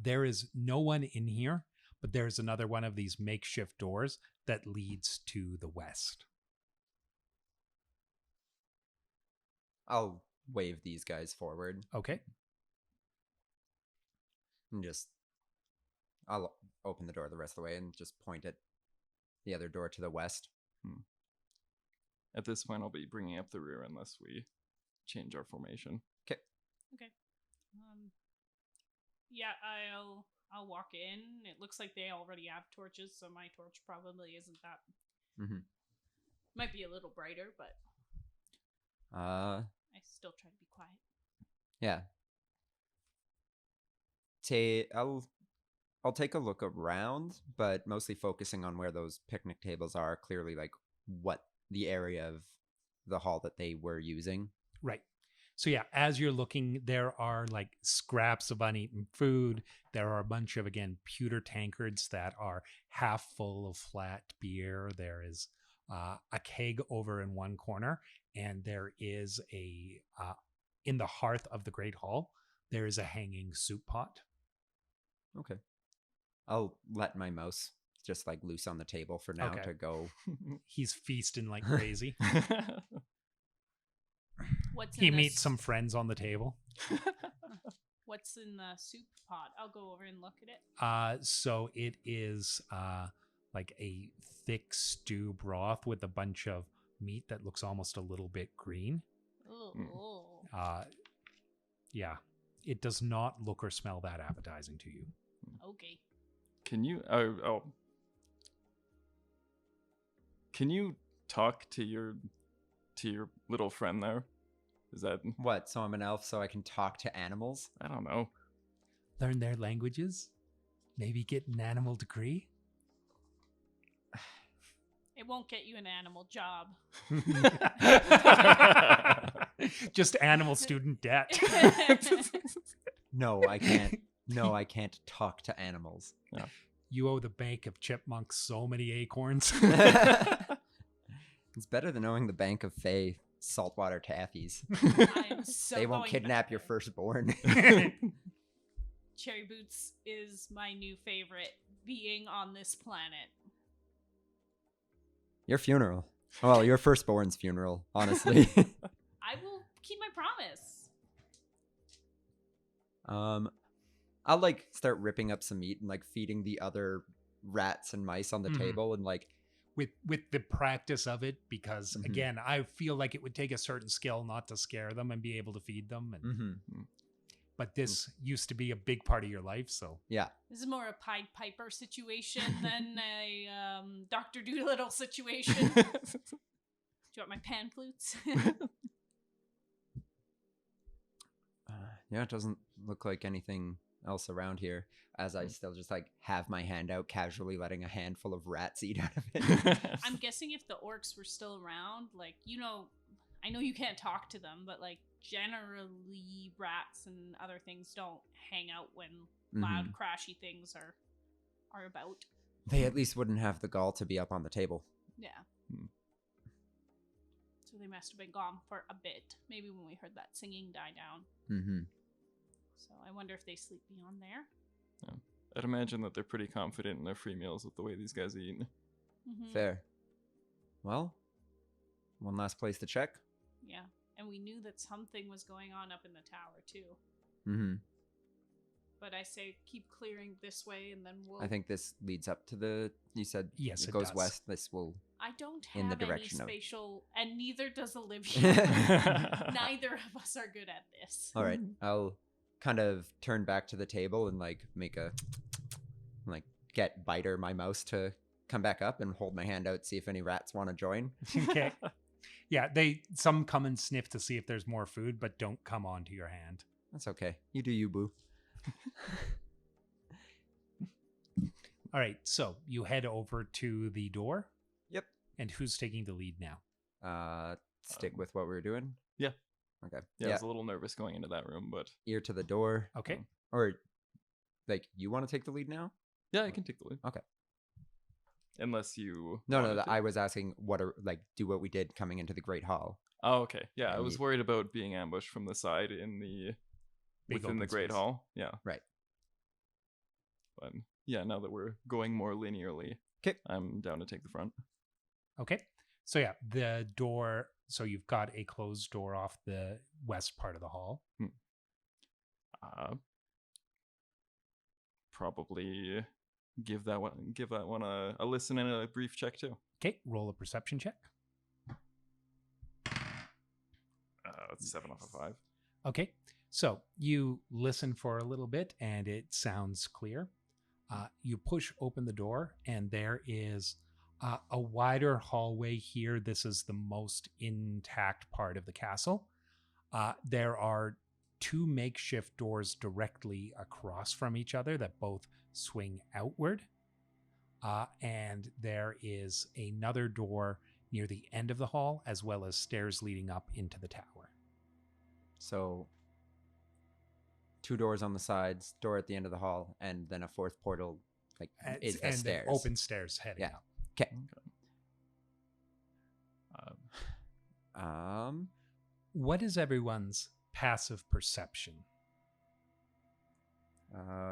There is no one in here, but there's another one of these makeshift doors that leads to the west. I'll wave these guys forward. Okay. And I'll open the door the rest of the way and just point at the other door to the west. At this point, I'll be bringing up the rear unless we change our formation. Okay. Yeah, I'll walk in. It looks like they already have torches, so my torch probably isn't that. Might be a little brighter, but I still try to be quiet. Yeah. I'll take a look around, but mostly focusing on where those picnic tables are, clearly what the area of the hall that they were using. Right. So yeah, as you're looking, there are scraps of uneaten food. There are a bunch of, again, pewter tankards that are half full of flat beer. There is a keg over in one corner, and there is in the hearth of the Great Hall, there is a hanging soup pot. Okay. I'll let my mouse just loose on the table for now to go. He's feasting like crazy. He meets some friends on the table. What's in the soup pot? I'll go over and look at it. So it is a thick stew broth with a bunch of meat that looks almost a little bit green. Yeah, it does not look or smell that appetizing to you. Okay. Can you talk to your little friend there? Is that what? So I'm an elf, so I can talk to animals? I don't know. Learn their languages? Maybe get an animal degree? It won't get you an animal job. Just animal student debt. No, I can't. No, I can't talk to animals. Yeah. You owe the bank of chipmunks so many acorns. It's better than owing the bank of Fey saltwater taffies. I'm so They won't going kidnap back your there. firstborn. Cherry Boots is my new favorite being on this planet. Your funeral. Well, your firstborn's funeral, honestly. I will keep my promise. I'll like start ripping up some meat and like feeding the other rats and mice on the Mhm. table and like with the practice of it, because Mhm. again, I feel like it would take a certain skill not to scare them and be able to feed them. And, mhm. but this used to be a big part of your life, so Yeah. This is more a Pied Piper situation than a Dr. Doolittle situation. Do you want my pan flutes? Yeah, it doesn't look like anything else around here, as I still just like have my hand out casually letting a handful of rats eat out of it. I'm guessing if the orcs were still around, like, you know, I know you can't talk to them, but like generally rats and other things don't hang out when loud crashy things are about. They at least wouldn't have the gall to be up on the table. Yeah. Hmm. So they must have been gone for a bit. Maybe when we heard that singing die down. Mm-hmm. So I wonder if they sleep beyond there. I'd imagine that they're pretty confident in their free meals with the way these guys eat. Mm-hmm. Fair. Well, one last place to check. Yeah. And we knew that something was going on up in the tower too. Mm-hmm. But I say keep clearing this way and then we'll... I think this leads up to the. You said yes, it it goes does. west. This will. I don't in have the any direction of- spatial... And neither does Olivia. Neither of us are good at this. All right. I'll kind of turn back to the table and like make a like get Biter my mouse to come back up and hold my hand out, see if any rats want to join. Okay. Yeah, some come and sniff to see if there's more food, but don't come onto your hand. That's okay. You do you, boo. All right, so you head over to the door. Yep. And who's taking the lead now? Stick with what we were doing. Yeah. Okay. Yeah, I was a little nervous going into that room, but Ear to the door. Okay. Or like you want to take the lead now? yeah, I can take the lead. Okay. Unless you No, wanted to. I was asking do what we did coming into the Great Hall. Oh, okay. Yeah, I And was you- worried about being ambushed from the side in the Big within the open Great space. Hall. Yeah. Right. But yeah, now that we're going more linearly, 'Kay. I'm down to take the front. Okay. So yeah, the door. So you've got a closed door off the west part of the hall. Probably give that one a listen and a brief check too. Okay, roll a perception check. That's 7 off of 5. Okay, so you listen for a little bit and it sounds clear. You push open the door and there is a wider hallway here. This is the most intact part of the castle. There are two makeshift doors directly across from each other that both swing outward. And there is another door near the end of the hall, as well as stairs leading up into the tower. So 2 doors on the sides, door at the end of the hall, and then a fourth portal is the and stairs. open stairs heading Yeah. up. Okay. What is everyone's passive perception?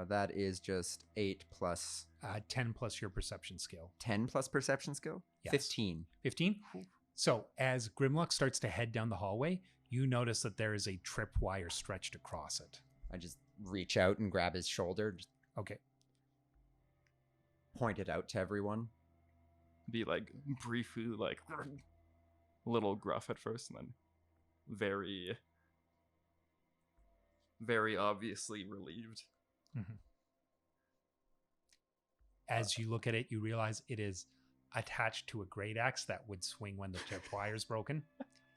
That is just 8 plus 10 plus your perception skill. 10 plus perception skill? Yes. 15. 15? So as Grimlock starts to head down the hallway, you notice that there is a tripwire stretched across it. I just reach out and grab his shoulder, just Okay. point it out to everyone. Be like briefly like a little gruff at first, and then very, very obviously relieved. As you look at it, you realize it is attached to a great axe that would swing when the tripwire is broken.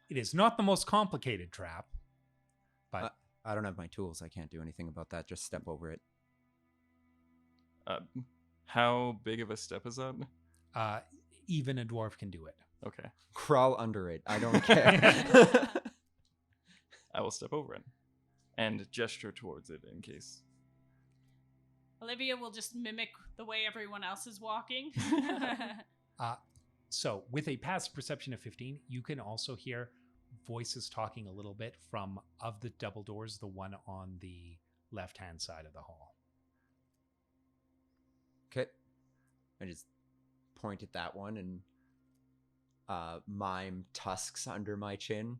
It is not the most complicated trap, but I don't have my tools. I can't do anything about that. Just step over it. How big of a step is that? even a dwarf can do it. Okay, Crawl under it. I don't care. I will step over it and gesture towards it in case. Olivia will just mimic the way everyone else is walking. So with a passive perception of 15, you can also hear voices talking a little bit from, of the double doors, the one on the left-hand side of the hall. Okay. I just point at that one and mime tusks under my chin.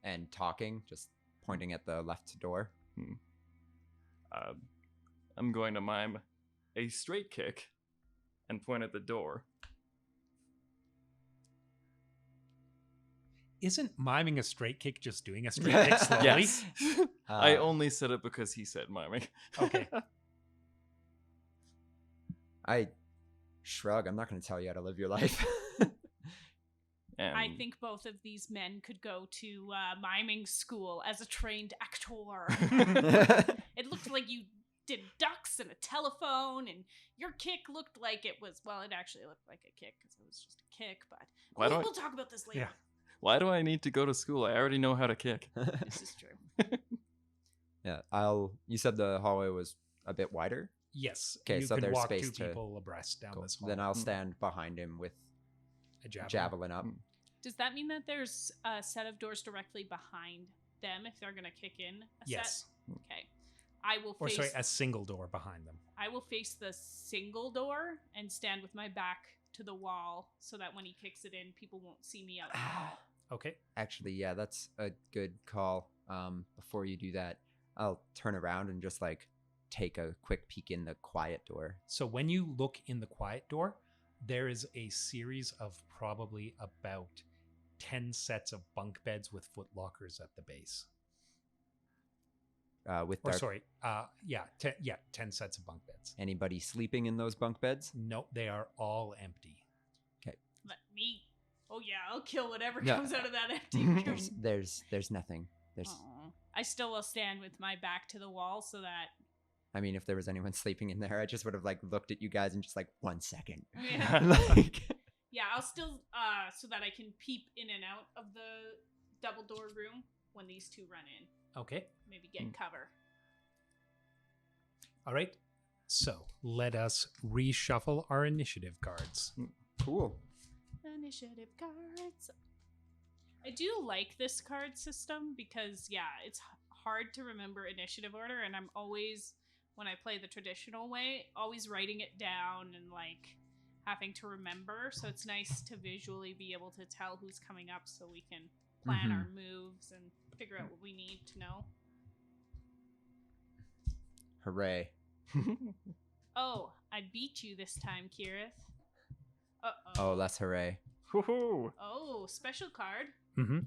And talking, just pointing at the left door. I'm going to mime a straight kick and point at the door. Isn't miming a straight kick just doing a straight kick slowly? Yes. I only said it because he said miming. Okay. I shrug. I'm not going to tell you how to live your life. And I think both of these men could go to miming school as a trained actor. It looked like you did ducks and a telephone, and your kick looked like it was, well, it actually looked like a kick because it was just a kick, but we'll talk about this later. Yeah. Why do I need to go to school? I already know how to kick. This is true. Yeah, you said the hallway was a bit wider? Yes. Okay, you so can there's walk space two to people abreast down Cool. this hall. Then I'll stand behind him with a javelin. javelin up. Does that mean that there's a set of doors directly behind them if they're going to kick in a Yes. set? Okay. I will Or face sorry, a single door behind them. I will face the single door and stand with my back to the wall so that when he kicks it in, people won't see me out. Okay. Actually, yeah, that's a good call. Before you do that, I'll turn around and just like take a quick peek in the quiet door. So when you look in the quiet door, there is a series of probably about 10 sets of bunk beds with foot lockers at the base. With Or dark, sorry, 10 sets of bunk beds. anybody sleeping in those bunk beds? No, they are all empty. Let me. Oh yeah, I'll kill whatever Yeah. comes out of that empty. There's nothing. There's. Aw. I still will stand with my back to the wall so that. I mean, if there was anyone sleeping in there, I just would have like looked at you guys and just like 1 second. Yeah. Like, Yeah, I'll still so that I can peep in and out of the double door room when these two run in. Okay. Maybe get cover. All right. So let us reshuffle our initiative cards. cool. Initiative cards. I do like this card system because it's hard to remember initiative order, and I'm always, when I play the traditional way, always writing it down and like having to remember. So it's nice to visually be able to tell who's coming up so we can plan our moves and figure out what we need to know. Hooray. Oh, I beat you this time, Kirith. Oh, that's hooray. Woohoo! Oh, special card.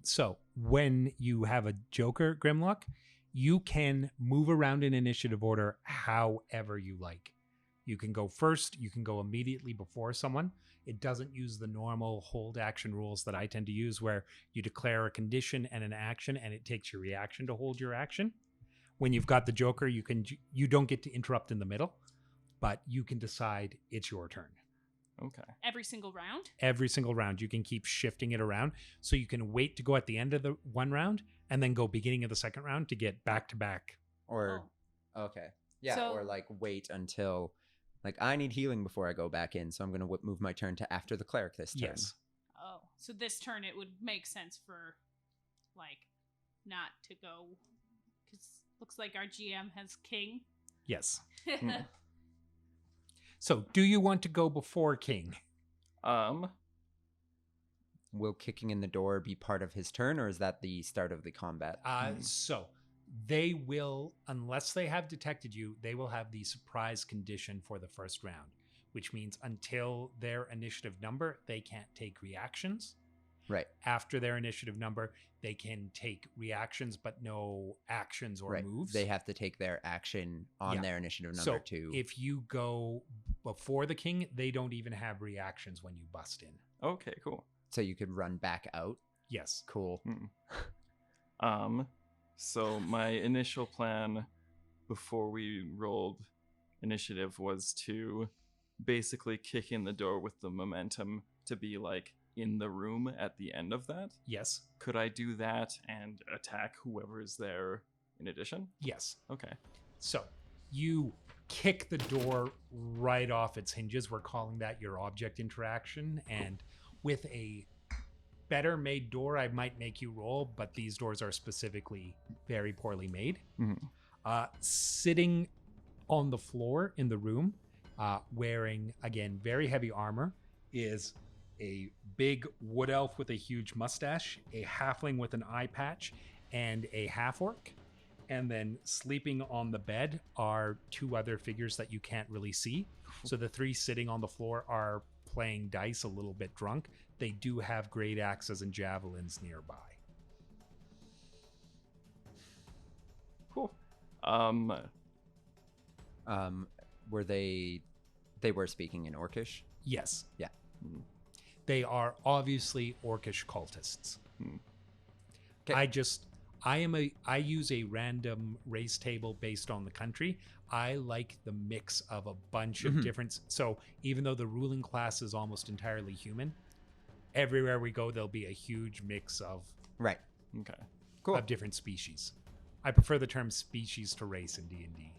So when you have a Joker, Grimlock, you can move around in initiative order however you like. You can go first. You can go immediately before someone. It doesn't use the normal hold action rules that I tend to use where you declare a condition and an action and it takes your reaction to hold your action. When you've got the Joker, you don't get to interrupt in the middle, but you can decide it's your turn. Okay. Every single round? Every single round. You can keep shifting it around. So you can wait to go at the end of the one round and then go beginning of the second round to get back to back. Or, okay. Yeah, So- or like wait until, like, I need healing before I go back in, so I'm going to move my turn to after the cleric this turn. Yes. Oh, so this turn it would make sense for, like, not to go, because looks like our GM has king. Yes. So do you want to go before King? Will kicking in the door be part of his turn, or is that the start of the combat? So they will, unless they have detected you, they will have the surprise condition for the first round, which means until their initiative number, they can't take reactions. Right. After their initiative number, they can take reactions, but no actions or Right. moves. They have to take their action on Yeah. their initiative number So too. if you go before the king, they don't even have reactions when you bust in. Okay, cool. So you could run back out. Yes. Cool. So my initial plan before we rolled initiative was to basically kick in the door with the momentum to be like in the room at the end of that. Yes. Could I do that and attack whoever is there in addition? Yes. Okay. So you kick the door right off its hinges. We're calling that your object interaction. And with a better made door, I might make you roll, but these doors are specifically very poorly made. Sitting on the floor in the room, wearing, again, very heavy armor, is a big wood elf with a huge mustache, a halfling with an eye patch, and a half-orc. And then sleeping on the bed are two other figures that you can't really see. So the three sitting on the floor are playing dice, a little bit drunk. They do have great axes and javelins nearby. Cool. Were they were speaking in Orcish? Yes. Yeah. They are obviously orcish cultists. Okay. I use a random race table based on the country. I like the mix of a bunch of different. So even though the ruling class is almost entirely human, everywhere we go, there'll be a huge mix of Right. Okay. Cool. of different species. I prefer the term species to race in D&D.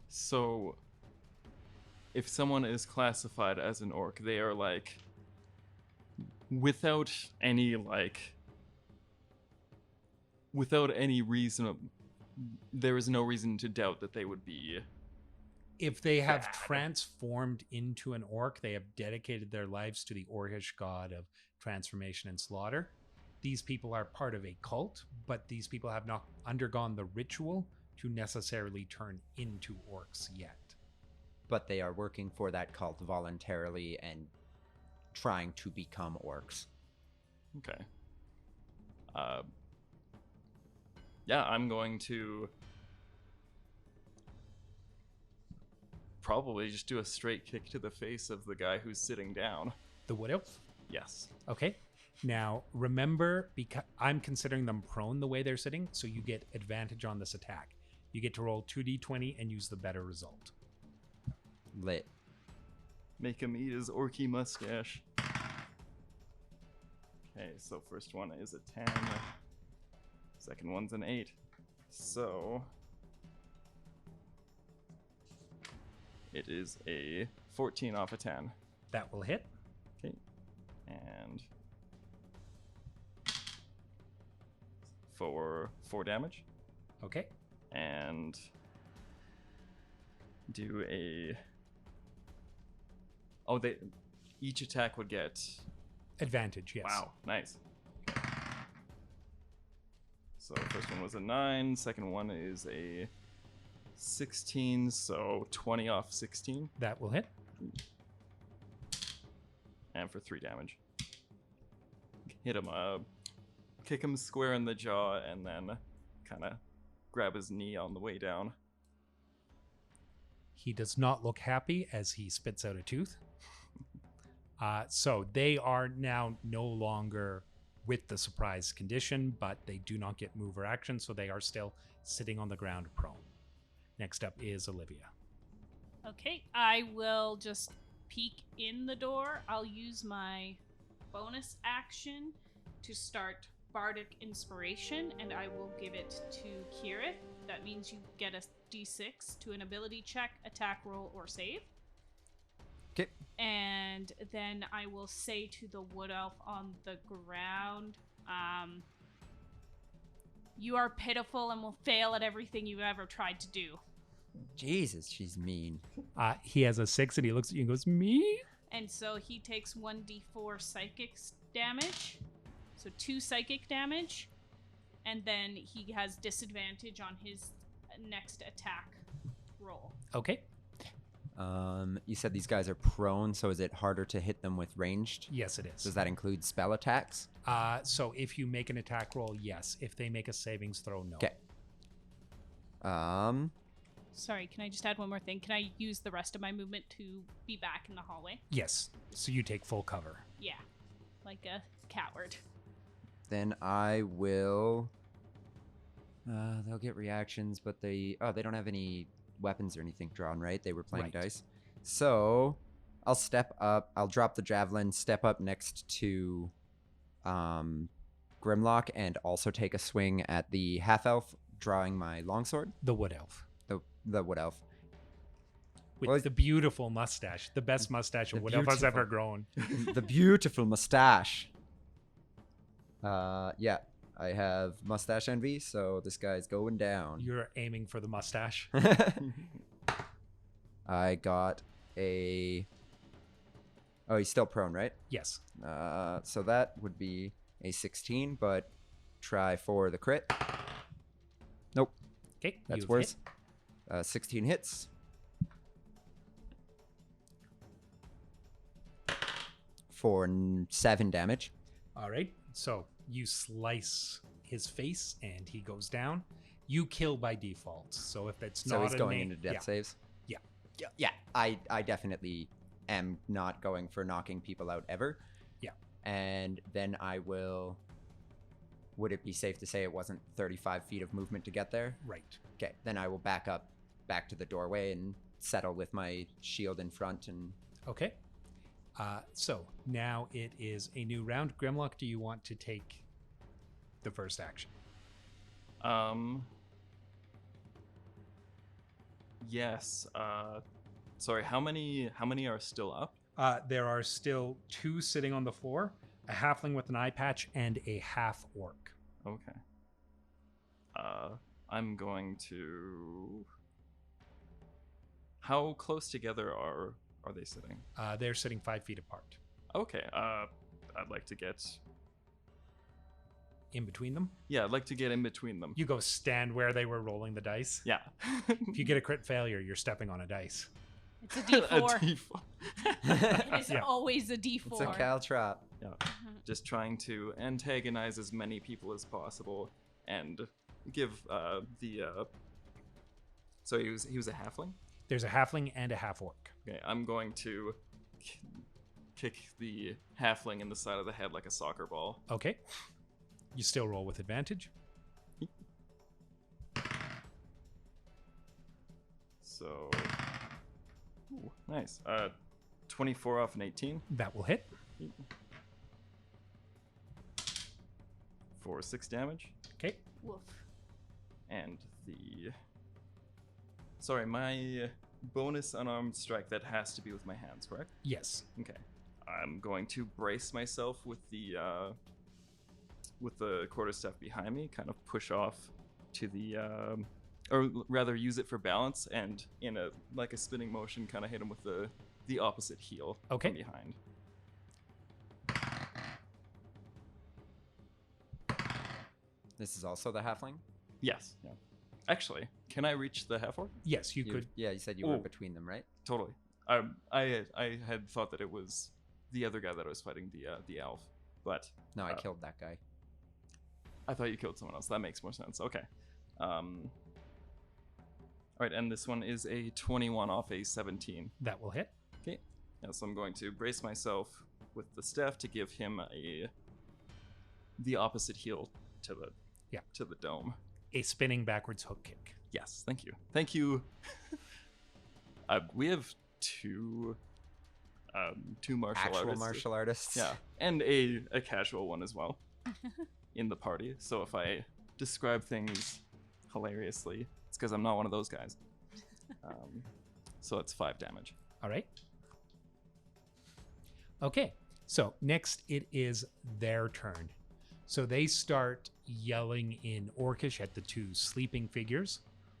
So, if someone is classified as an orc, they are like, without any reason, there is no reason to doubt that they would be. If they have transformed into an orc, they have dedicated their lives to the orcish god of transformation and slaughter. These people are part of a cult, but these people have not undergone the ritual to necessarily turn into orcs yet. But they are working for that cult voluntarily and trying to become orcs. Okay. Yeah, I'm going to probably just do a straight kick to the face of the guy who's sitting down. The wood elf? Yes. Okay. Now, remember, because I'm considering them prone the way they're sitting, so you get advantage on this attack. You get to roll 2d20 and use the better result. Lit. Make him eat his orky mustache. Okay, so first one is a 10. Second one's an 8. So it is a 14 off a 10. That will hit. Okay. And for 4 damage. Okay. And do a... Oh, each attack would get... Advantage, yes. Wow, nice. So first one was a 9, second one is a 16, so 20 off 16. That will hit. And for 3 damage. Hit him, kick him square in the jaw, and then kind of grab his knee on the way down. He does not look happy as he spits out a tooth. So they are now no longer with the surprise condition, but they do not get move or action, so they are still sitting on the ground prone. Next up is Olivia. Okay, I will just peek in the door. I'll use my bonus action to start Bardic Inspiration, and I will give it to Kirith. That means you get a d6 to an ability check, attack roll, or save. Okay. And then I will say to the wood elf on the ground, you are pitiful and will fail at everything you've ever tried to do. Jesus, she's mean. He has a 6 and he looks at you and goes, me? And so he takes 1d4 psychic damage. So 2 psychic damage. And then he has disadvantage on his next attack roll. Okay. You said these guys are prone, so is it harder to hit them with ranged? Yes, it is. Does that include spell attacks? So if you make an attack roll, yes. If they make a savings throw, no. Okay. Sorry, can I just add one more thing? Can I use the rest of my movement to be back in the hallway? Yes. So you take full cover. Yeah, like a coward. Then I will... they'll get reactions, but they don't have any weapons or anything drawn, right? They were playing Right. dice. So I'll step up. I'll drop the javelin, step up next to Grimlock, and also take a swing at the half-elf drawing my longsword. The wood elf. The wood elf. With Well, the beautiful mustache. The best mustache a the wood elf has ever beautiful- grown. The beautiful mustache. Yeah, I have mustache envy, so this guy's going down. You're aiming for the mustache. I got a. Oh, he's still prone, right? Yes. So that would be a 16, but try for the crit. Nope, Okay. that's you've worse. hit. 16 hits. For 7 damage. All right. So you slice his face and he goes down. You kill by default. So if it's So not he's a going na- into death yeah. saves. Yeah. Yeah. I definitely am not going for knocking people out ever. Yeah. And then I will. Would it be safe to say it wasn't 35 feet of movement to get there? Right. Okay. Then I will back up, back to the doorway and settle with my shield in front. And Okay. So now it is a new round. Grimlock, do you want to take the first action? Yes. Sorry. How many are still up? There are still 2 sitting on the floor, a halfling with an eye patch, and a half orc. Okay. I'm going to. How close together are they sitting? They're sitting 5 feet apart. Okay. I'd like to get. In between them, Yeah, I'd like to get in between them. you go stand where they were rolling the dice. Yeah. If you get a crit failure, you're stepping on a dice. It's a D4. D4. It is Yeah. always a D4. it's a caltrop. Yeah. Just trying to antagonize as many people as possible and give So he was a halfling. There's a halfling and a half orc. Okay, I'm going to kick the halfling in the side of the head like a soccer ball. Okay. You still roll with advantage. So, ooh, nice. 24 off an 18 That will hit. for 6 damage. Okay. Woof. And my bonus unarmed strike, that has to be with my hands, correct? Yes. Okay. I'm going to brace myself with the quarterstaff behind me, kind of push off to the or rather use it for balance, and in a spinning motion kind of hit him with the opposite heel Okay. from behind. This is also the halfling? Yes. Yeah. Actually, can I reach the half orc? Yes, you could. Yeah, you said you were Ooh. between them, right? Totally. I had thought that it was the other guy that I was fighting, the elf, but No, I killed that guy. I thought you killed someone else. That makes more sense. Okay. All right, and this one is a 21 off a 17. That will hit. Okay. Yeah, so I'm going to brace myself with the staff to give him the opposite heel to the dome. A spinning backwards hook kick. Yes, thank you. Thank you. We have two Actual martial artists? Yeah, and a casual one as well in the party. So if I describe things hilariously, it's because I'm not one of those guys. So it's 5 damage. All right. Okay. So next it is their turn. So they start yelling in Orcish at the 2 sleeping figures,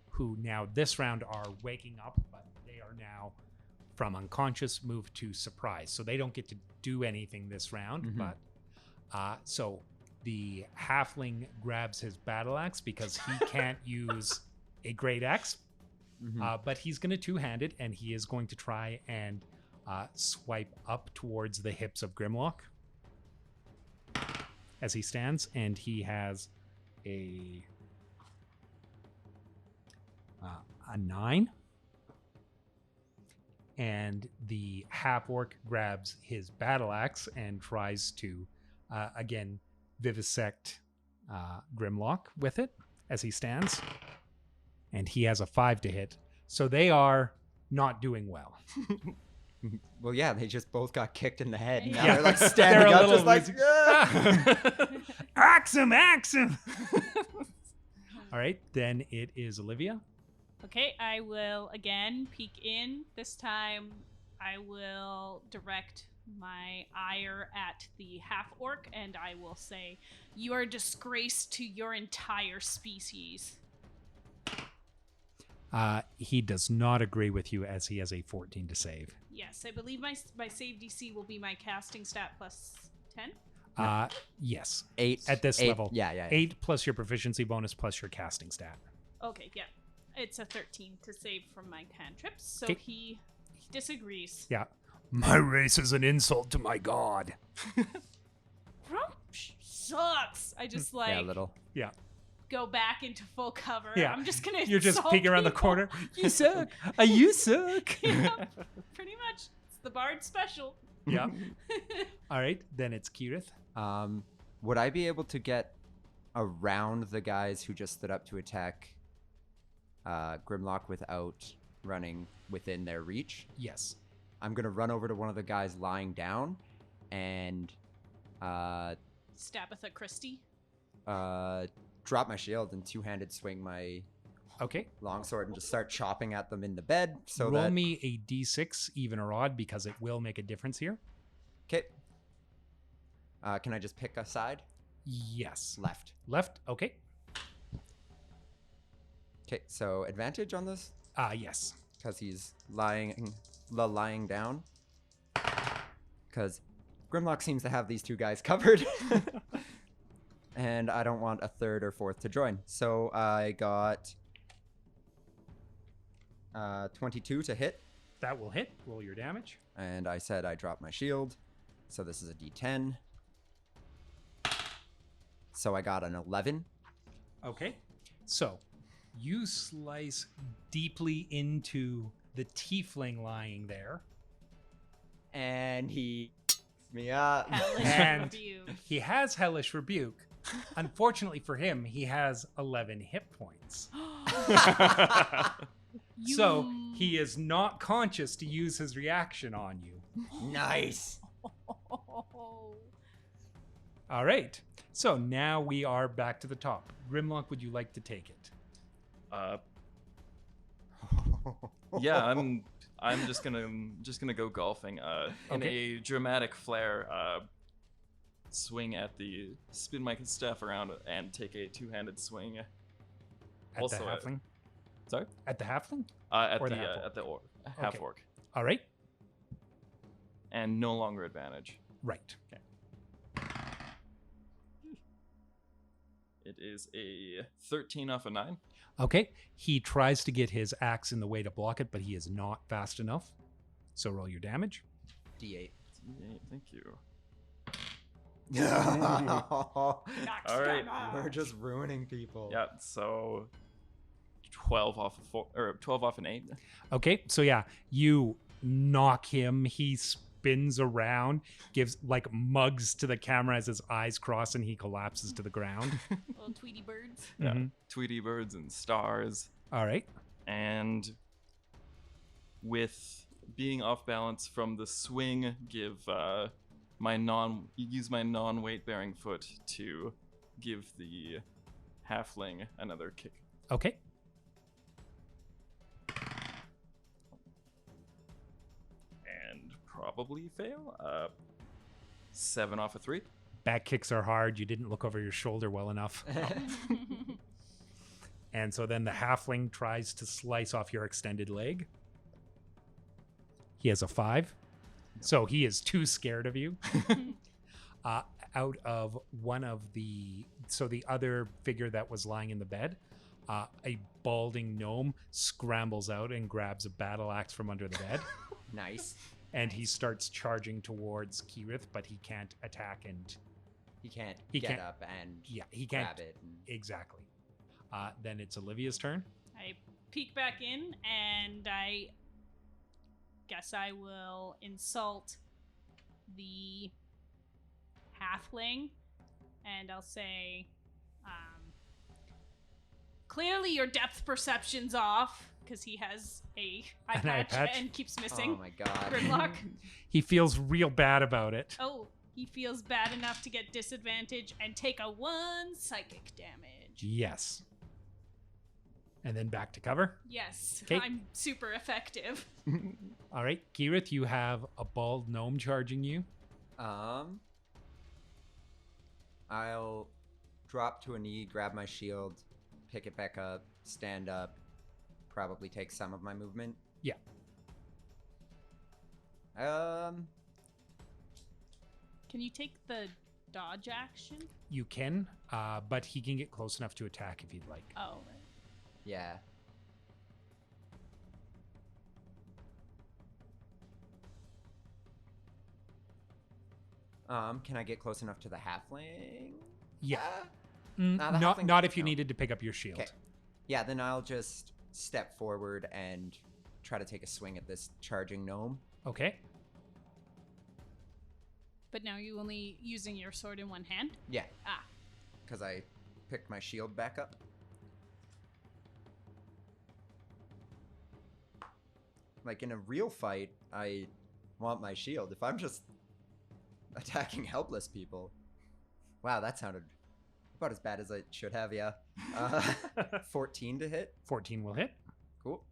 who now this round are waking up, but they are now from unconscious moved to surprise. So they don't get to do anything this round, but so the halfling grabs his battle axe because he can't use a great axe, but he's going to two-hand it, and he is going to try and swipe up towards the hips of Grimlock as he stands, and he has a 9. And the half-orc grabs his battle axe and tries to, again, vivisect Grimlock with it as he stands. And he has a 5 to hit. So they are not doing well. Well, yeah, they just both got kicked in the head. And now Yeah. they're like standing They're a up, just little like, "Ah!" Axe him! Axe him! All right, then it is Olivia. Okay, I will again peek in. This time I will direct my ire at the half-orc, and I will say, "You are a disgrace to your entire species." He does not agree with you as he has a 14 to save. Yes, I believe my save DC will be my casting stat plus 10. Yes. 8 At this 8, level. Yeah. 8 plus your proficiency bonus plus your casting stat. Okay, yeah. It's a 13 to save from my cantrips, so Okay. he disagrees. Yeah. My race is an insult to my god. Gruumsh sucks. I just Yeah, a little. Yeah. go back into full cover. Yeah. I'm just gonna. You're just insult peeking around the people. corner. You suck. You suck. Yeah, pretty much. It's the bard special. Yeah. All right, then it's Kirith. Would I be able to get around the guys who just stood up to attack Grimlock without running within their reach? Yes. I'm gonna run over to one of the guys lying down and Stabitha Christie. drop my shield and two-handed swing my Okay. longsword and just start chopping at them in the bed. So Roll that me a d6, even or odd, because it will make a difference here. Okay. Can I just pick a side? Yes. Left. Left. Okay. Okay, so advantage on this Yes. because he's lying down. Because Grimlock seems to have these two guys covered. And I don't want a third or fourth to join. So I got 22 to hit. That will hit. Roll your damage. And I said I dropped my shield. So this is a d10. So I got an 11. Okay. So you slice deeply into the tiefling lying there. And he me up. Hellish And- rebuke. He has Hellish Rebuke. Unfortunately for him, he has 11 hit points. So he is not conscious to use his reaction on you. Nice. All right. So now we are back to the top. Grimlock, would you like to take it? Yeah, I'm just gonna go golfing. In Okay. a dramatic flare, spin my staff around and take a two-handed swing. At Also, the halfling? Sorry, At the halfling? at Or the the half-orc. at the half orc, All right. and no longer advantage. Right. It is a 13 off a 9. Okay. He tries to get his axe in the way to block it, but he is not fast enough. So roll your damage. D8. Yeah, thank you. All right. We're just ruining people. Yeah, so 12 off a 4 or 12 off an 8. Okay. So yeah, you knock him. He spins around, gives like mugs to the camera as his eyes cross and he collapses to the ground. Little Tweety birds. Yeah, Mhm. Tweety birds and stars. All right. And with being off balance from the swing, use my non-weight bearing foot to give the halfling another kick. Okay. And probably fail. 7 off a 3. Back kicks are hard. You didn't look over your shoulder well enough. And so then the halfling tries to slice off your extended leg. He has a 5. So he is too scared of you. Out of one of the other figure that was lying in the bed, a balding gnome scrambles out and grabs a battle axe from under the bed. Nice. And he starts charging towards Kirith, but he can't attack and He can't He get can't- up and he can't grab it. And exactly. Then it's Olivia's turn. I peek back in, and I guess I will insult the halfling, and I'll say, clearly your depth perception's off, because he has a eye An eye patch patch? and keeps oh missing. my god. Grimlock. He feels real bad about it. Oh, he feels bad enough to get disadvantage and take a 1 psychic damage. Yes. And then back to cover. Yes, 'Kay. I'm super effective. All right, Kirith, you have a bald gnome charging you. I'll drop to a knee, grab my shield, pick it back up, stand up, probably take some of my movement. Yeah. Can you take the dodge action? You can, but he can get close enough to attack if you'd like. Oh, Yeah. Can I get close enough to the halfling? Yeah. The Not halfling- if you no. needed to pick up your shield. Okay. Yeah, then I'll just step forward and try to take a swing at this charging gnome. Okay. but now you only using your sword in one hand? Yeah. Ah. Because I picked my shield back up. Like, in a real fight, I want my shield. If I'm just attacking helpless people... Wow, that sounded about as bad as it should have, yeah. 14 to hit. 14 will hit. Cool.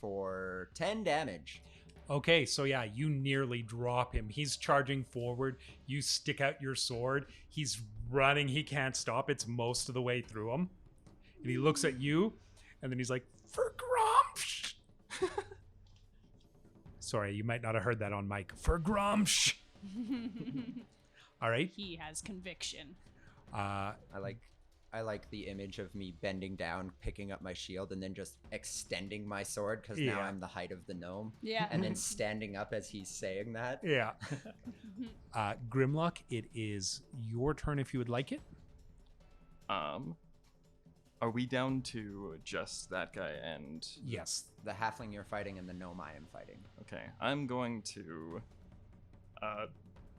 For 10 damage. Okay, so yeah, you nearly drop him. He's charging forward. You stick out your sword. He's running. He can't stop. It's most of the way through him. And he looks at you, and then he's like, "For Gruumsh!" Sorry, you might not have heard that on mic. For Gruumsh! All right. He has conviction. I like the image of me bending down, picking up my shield, and then just extending my sword because now Yeah. I'm the height of the gnome. Yeah. And then standing up as he's saying that. Yeah. Grimlock, it is your turn if you would like it. Are we down to just that guy and... Yes. The halfling you're fighting and the gnome I am fighting. Okay, I'm going to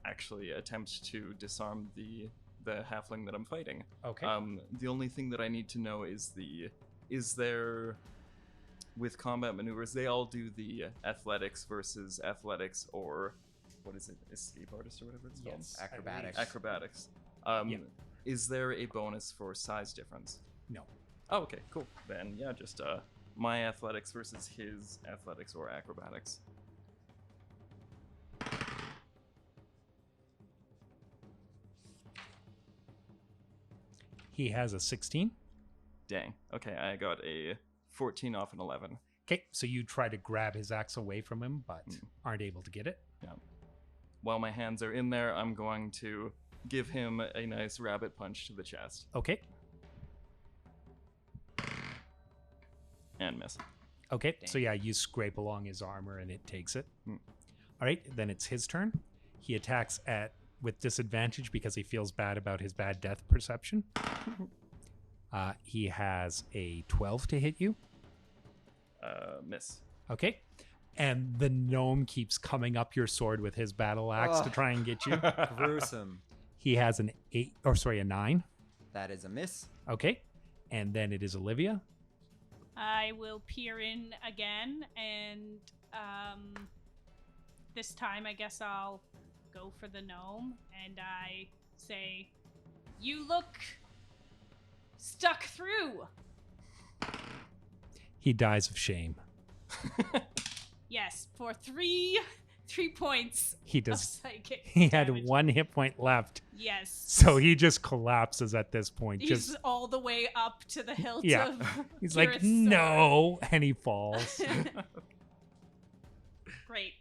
actually attempt to disarm the halfling that I'm fighting. Okay. The only thing that I need to know is there, with combat maneuvers, they all do the athletics versus athletics, or what is it, escape artist or whatever it's called? Yes. Acrobatics. Acrobatics. Yeah. Is there a bonus for size difference? No. Oh, okay, cool. Then yeah, just my athletics versus his athletics or acrobatics. He has a 16. Dang. Okay, I got a 14 off an 11. Okay, so you try to grab his axe away from him, but aren't able to get it. Yeah. While my hands are in there, I'm going to give him a nice rabbit punch to the chest. Okay. And miss. Okay, so Dang. yeah, you scrape along his armor and it takes it. All right, then it's his turn. He attacks with disadvantage because he feels bad about his bad death perception. He has a 12 to hit you. Miss. Okay. And the gnome keeps coming up your sword with his battle axe to Ugh. try and get you. Gruesome. He has a 9. That is a miss. Okay. And then it is Olivia. I will peer in again, and this time I guess I'll go for the gnome, and I say, "You look stuck through." He dies of shame. Yes, for three points He of does. psychic He had damage. 1 hit point left. Yes. So he just collapses at this point. He's Just all the way up to the hilt Yeah. of he's like, Kira's no, and he falls. sword. Great.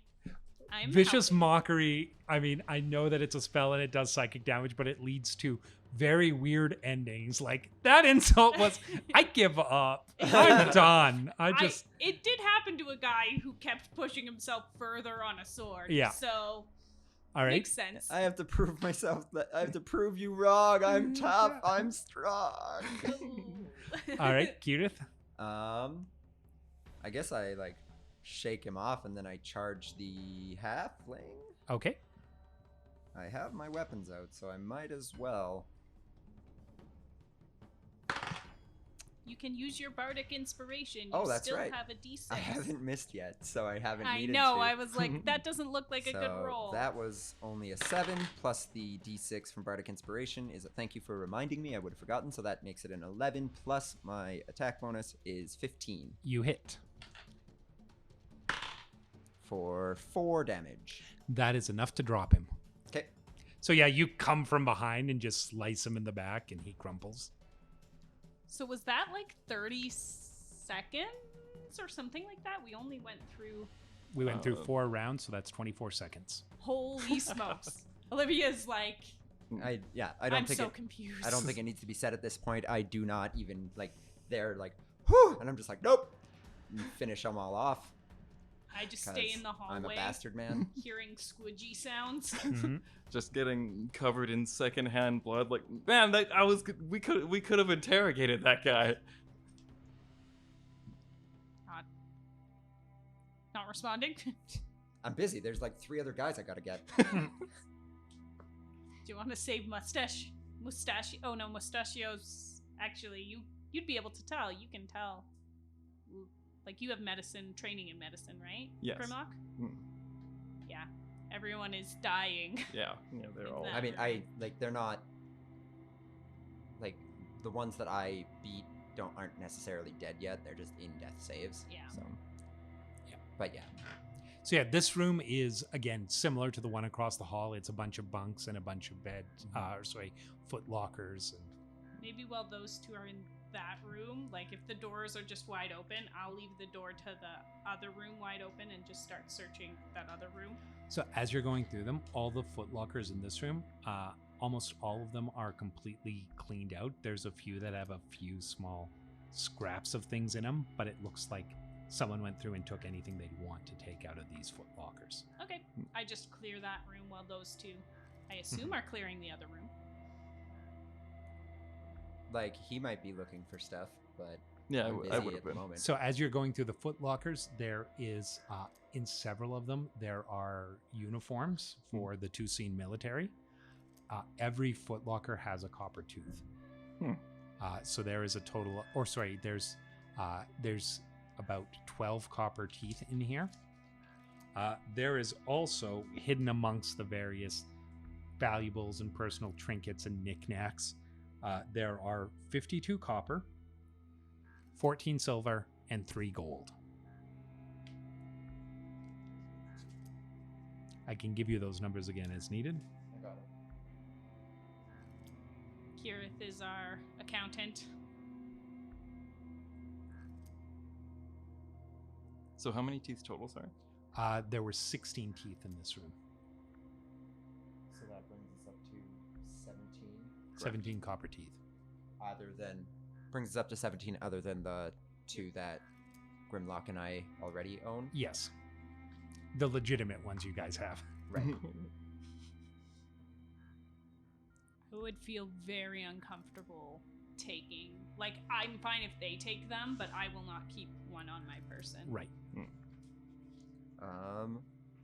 I'm Vicious helping. mockery. I mean, I know that it's a spell and it does psychic damage, but it leads to very weird endings. Like that insult was, I give up. I'm done. It did happen to a guy who kept pushing himself further on a sword. Yeah. So all right. makes sense. I have to prove myself that I have to prove you wrong. I'm tough. I'm strong. All right, Kirith. I guess I like shake him off and then I charge the halfling. Okay. I have my weapons out, so I might as well. You can use your bardic inspiration. You Oh, that's still right. have a D6. I haven't missed yet, so I haven't I needed know. to. I was like, that doesn't look like a good So roll. that was only a 7, plus the D6 from Bardic Inspiration is a thank you for reminding me. I would have forgotten, so that makes it an 11, plus my attack bonus is 15 You hit. for 4 damage. That is enough to drop him. Okay. So yeah, you come from behind and just slice him in the back, and he crumples. So was that like 30 seconds or something like that? We only went through... We went through 4 rounds, so that's 24 seconds. Holy smokes. Olivia's like... I don't I'm think so it, confused. I don't think it needs to be said at this point. I do not even like they're like, whew, and I'm just like, nope. And finish them all off. I just stay in the hallway. I'm a bastard man. Hearing squidgy sounds. Mhm. Just getting covered in secondhand blood. Like, man, we could have interrogated that guy. Not responding. I'm busy. There's like 3 other guys I gotta get. Do you want to save Mustache? Oh no, Mustachio's actually you'd be able to tell. You can tell. Like you have training in medicine, right? Yes. Grimlock? Mm. Yeah. Everyone is dying. Yeah, they're all. I mean, they're not like the ones that I beat aren't necessarily dead yet. They're just in death saves. Yeah. So. Yeah. But yeah. So yeah, this room is, again, similar to the one across the hall. It's a bunch of bunks and a bunch of foot lockers. And Maybe while those two are in that room, like if the doors are just wide open, I'll leave the door to the other room wide open and just start searching that other room. so as you're going through them, all the foot lockers in this room, almost all of them are completely cleaned out. There's a few that have a few small scraps of things in them, but it looks like someone went through and took anything they'd want to take out of these foot lockers. Okay. I just clear that room while those two, I assume, are clearing the other room. Like he might be looking for stuff, but Yeah, I'm I busy would at have the been. moment. So as you're going through the foot lockers, there is, in several of them, there are uniforms for the two-scene military. Every foot locker has a copper tooth. So there is a total, there's about 12 copper teeth in here. There is also, hidden amongst the various valuables and personal trinkets and knickknacks, there are 52 copper, 14 silver, and 3 gold. I can give you those numbers again as needed. I got it. Kirith is our accountant. So how many teeth total, sorry? There were 16 teeth in this room. So that brings us up to 17. 17 copper teeth. Brings us up to 17 other than the 2 that Grimlock and I already own. Yes. The legitimate ones you guys have. Right. I would feel very uncomfortable taking. Like, I'm fine if they take them, but I will not keep one on my person. Right.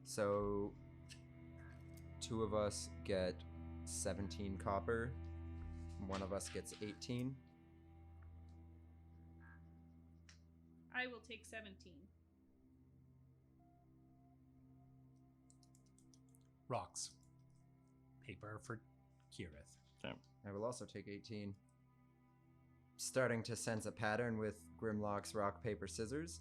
So 2 of us get 17 copper. 1 of us gets 18. I will take 17. Rocks. Paper for Kirith. Okay. I will also take 18. Starting to sense a pattern with Grimlock's rock, paper, scissors.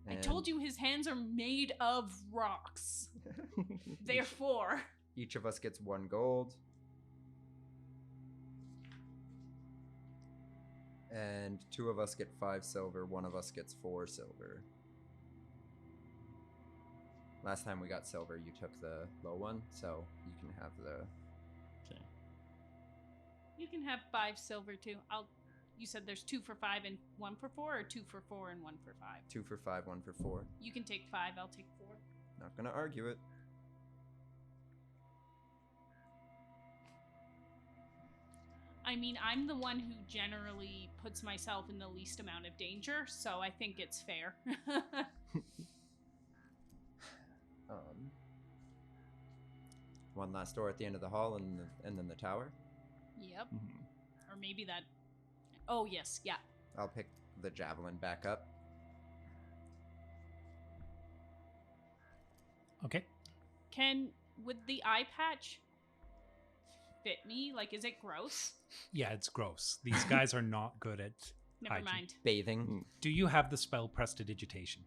I told you his hands are made of rocks. Therefore. Each of us gets 1 gold. And 2 of us get 5 silver, 1 of us gets 4 silver. Last time we got silver, you took the low one, so you can have the... Okay. You can have 5 silver too. You said there's 2 for 5 and 1 for 4, or 2 for 4 and 1 for 5? 2 for 5, 1 for 4. You can take 5, I'll take 4. Not gonna argue it. I mean, I'm the one who generally puts myself in the least amount of danger, so I think it's fair. One last door at the end of the hall, and then the tower. Yep. Mhm. Or maybe that... Oh, yes. Yeah. I'll pick the javelin back up. Okay. Would the eye patch fit me? Like, is it gross? Yeah, it's gross. These guys are not good at Never hygiene. mind. Bathing. Do you have the spell Prestidigitation?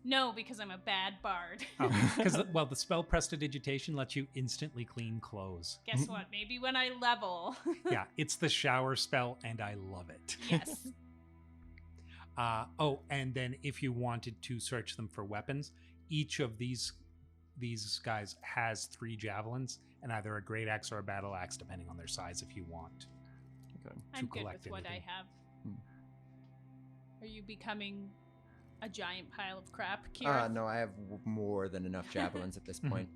No, because I'm a bad bard. Because, the spell Prestidigitation lets you instantly clean clothes. Guess what? Maybe when I level. Yeah, it's the shower spell, and I love it. Yes. And then if you wanted to search them for weapons, each of these guys has 3 javelins and either a great axe or a battle axe, depending on their size, if you want. Okay. I'm good collect with what I anything. have. Hmm. Are you becoming a giant pile of crap, Kira? No, I have more than enough javelins at this point.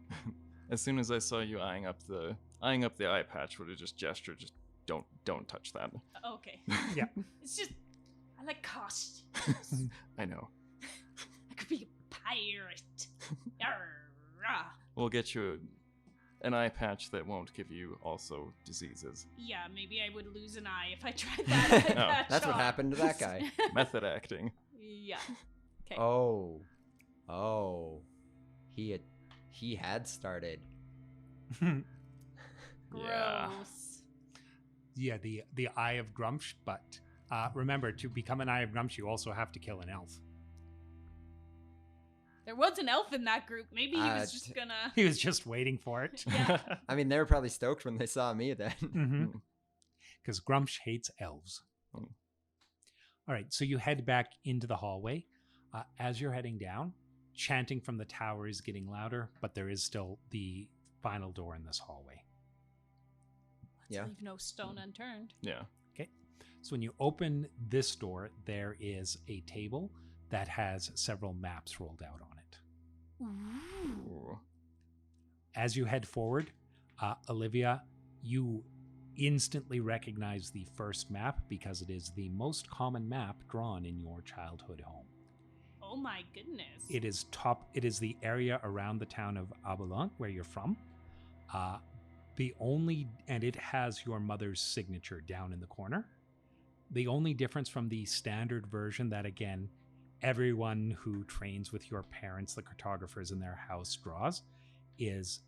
As soon as I saw you eyeing up the eye patch, would have just gestured, just don't touch that. Okay. Yeah. It's just, I like costumes. I know. I could be a pirate. Yarrah. We'll get you an eye patch that won't give you also diseases. Yeah, maybe I would lose an eye if I tried that eye patch That's what on. happened to that guy. Method acting. Yeah. Okay. Oh. He had started. Yeah. Gross. Yeah, the Eye of Gruumsh, but remember, to become an Eye of Gruumsh, you also have to kill an elf. There was an elf in that group. Maybe he was just gonna. He was just waiting for it. Yeah. I mean, they were probably stoked when they saw me then. Because Gruumsh hates elves. Mm. All right, so you head back into the hallway. As you're heading down, chanting from the tower is getting louder, but there is still the final door in this hallway. Yeah. Leave no stone unturned. Yeah. Okay, so when you open this door, there is a table that has several maps rolled out on it. Ooh. As you head forward, Olivia, you instantly recognize the first map because it is the most common map drawn in your childhood home. Oh my goodness. It is the area around the town of Abelant, where you're from. And it has your mother's signature down in the corner. The only difference from the standard version that, again, everyone who trains with your parents, the cartographers in their house, draws, is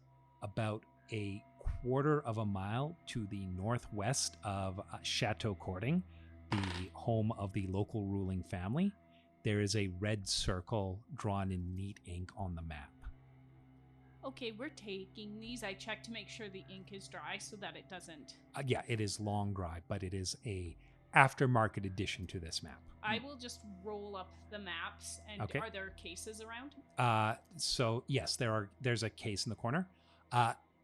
about a quarter of a mile to the northwest of Chateau Courting, the home of the local ruling family. There is a red circle drawn in neat ink on the map. Okay, we're taking these. I checked to make sure the ink is dry so that it doesn't. Yeah, it is long dry, but it is a aftermarket addition to this map. I will just roll up the maps. And Okay. Are there cases around? So yes, there's a case in the corner.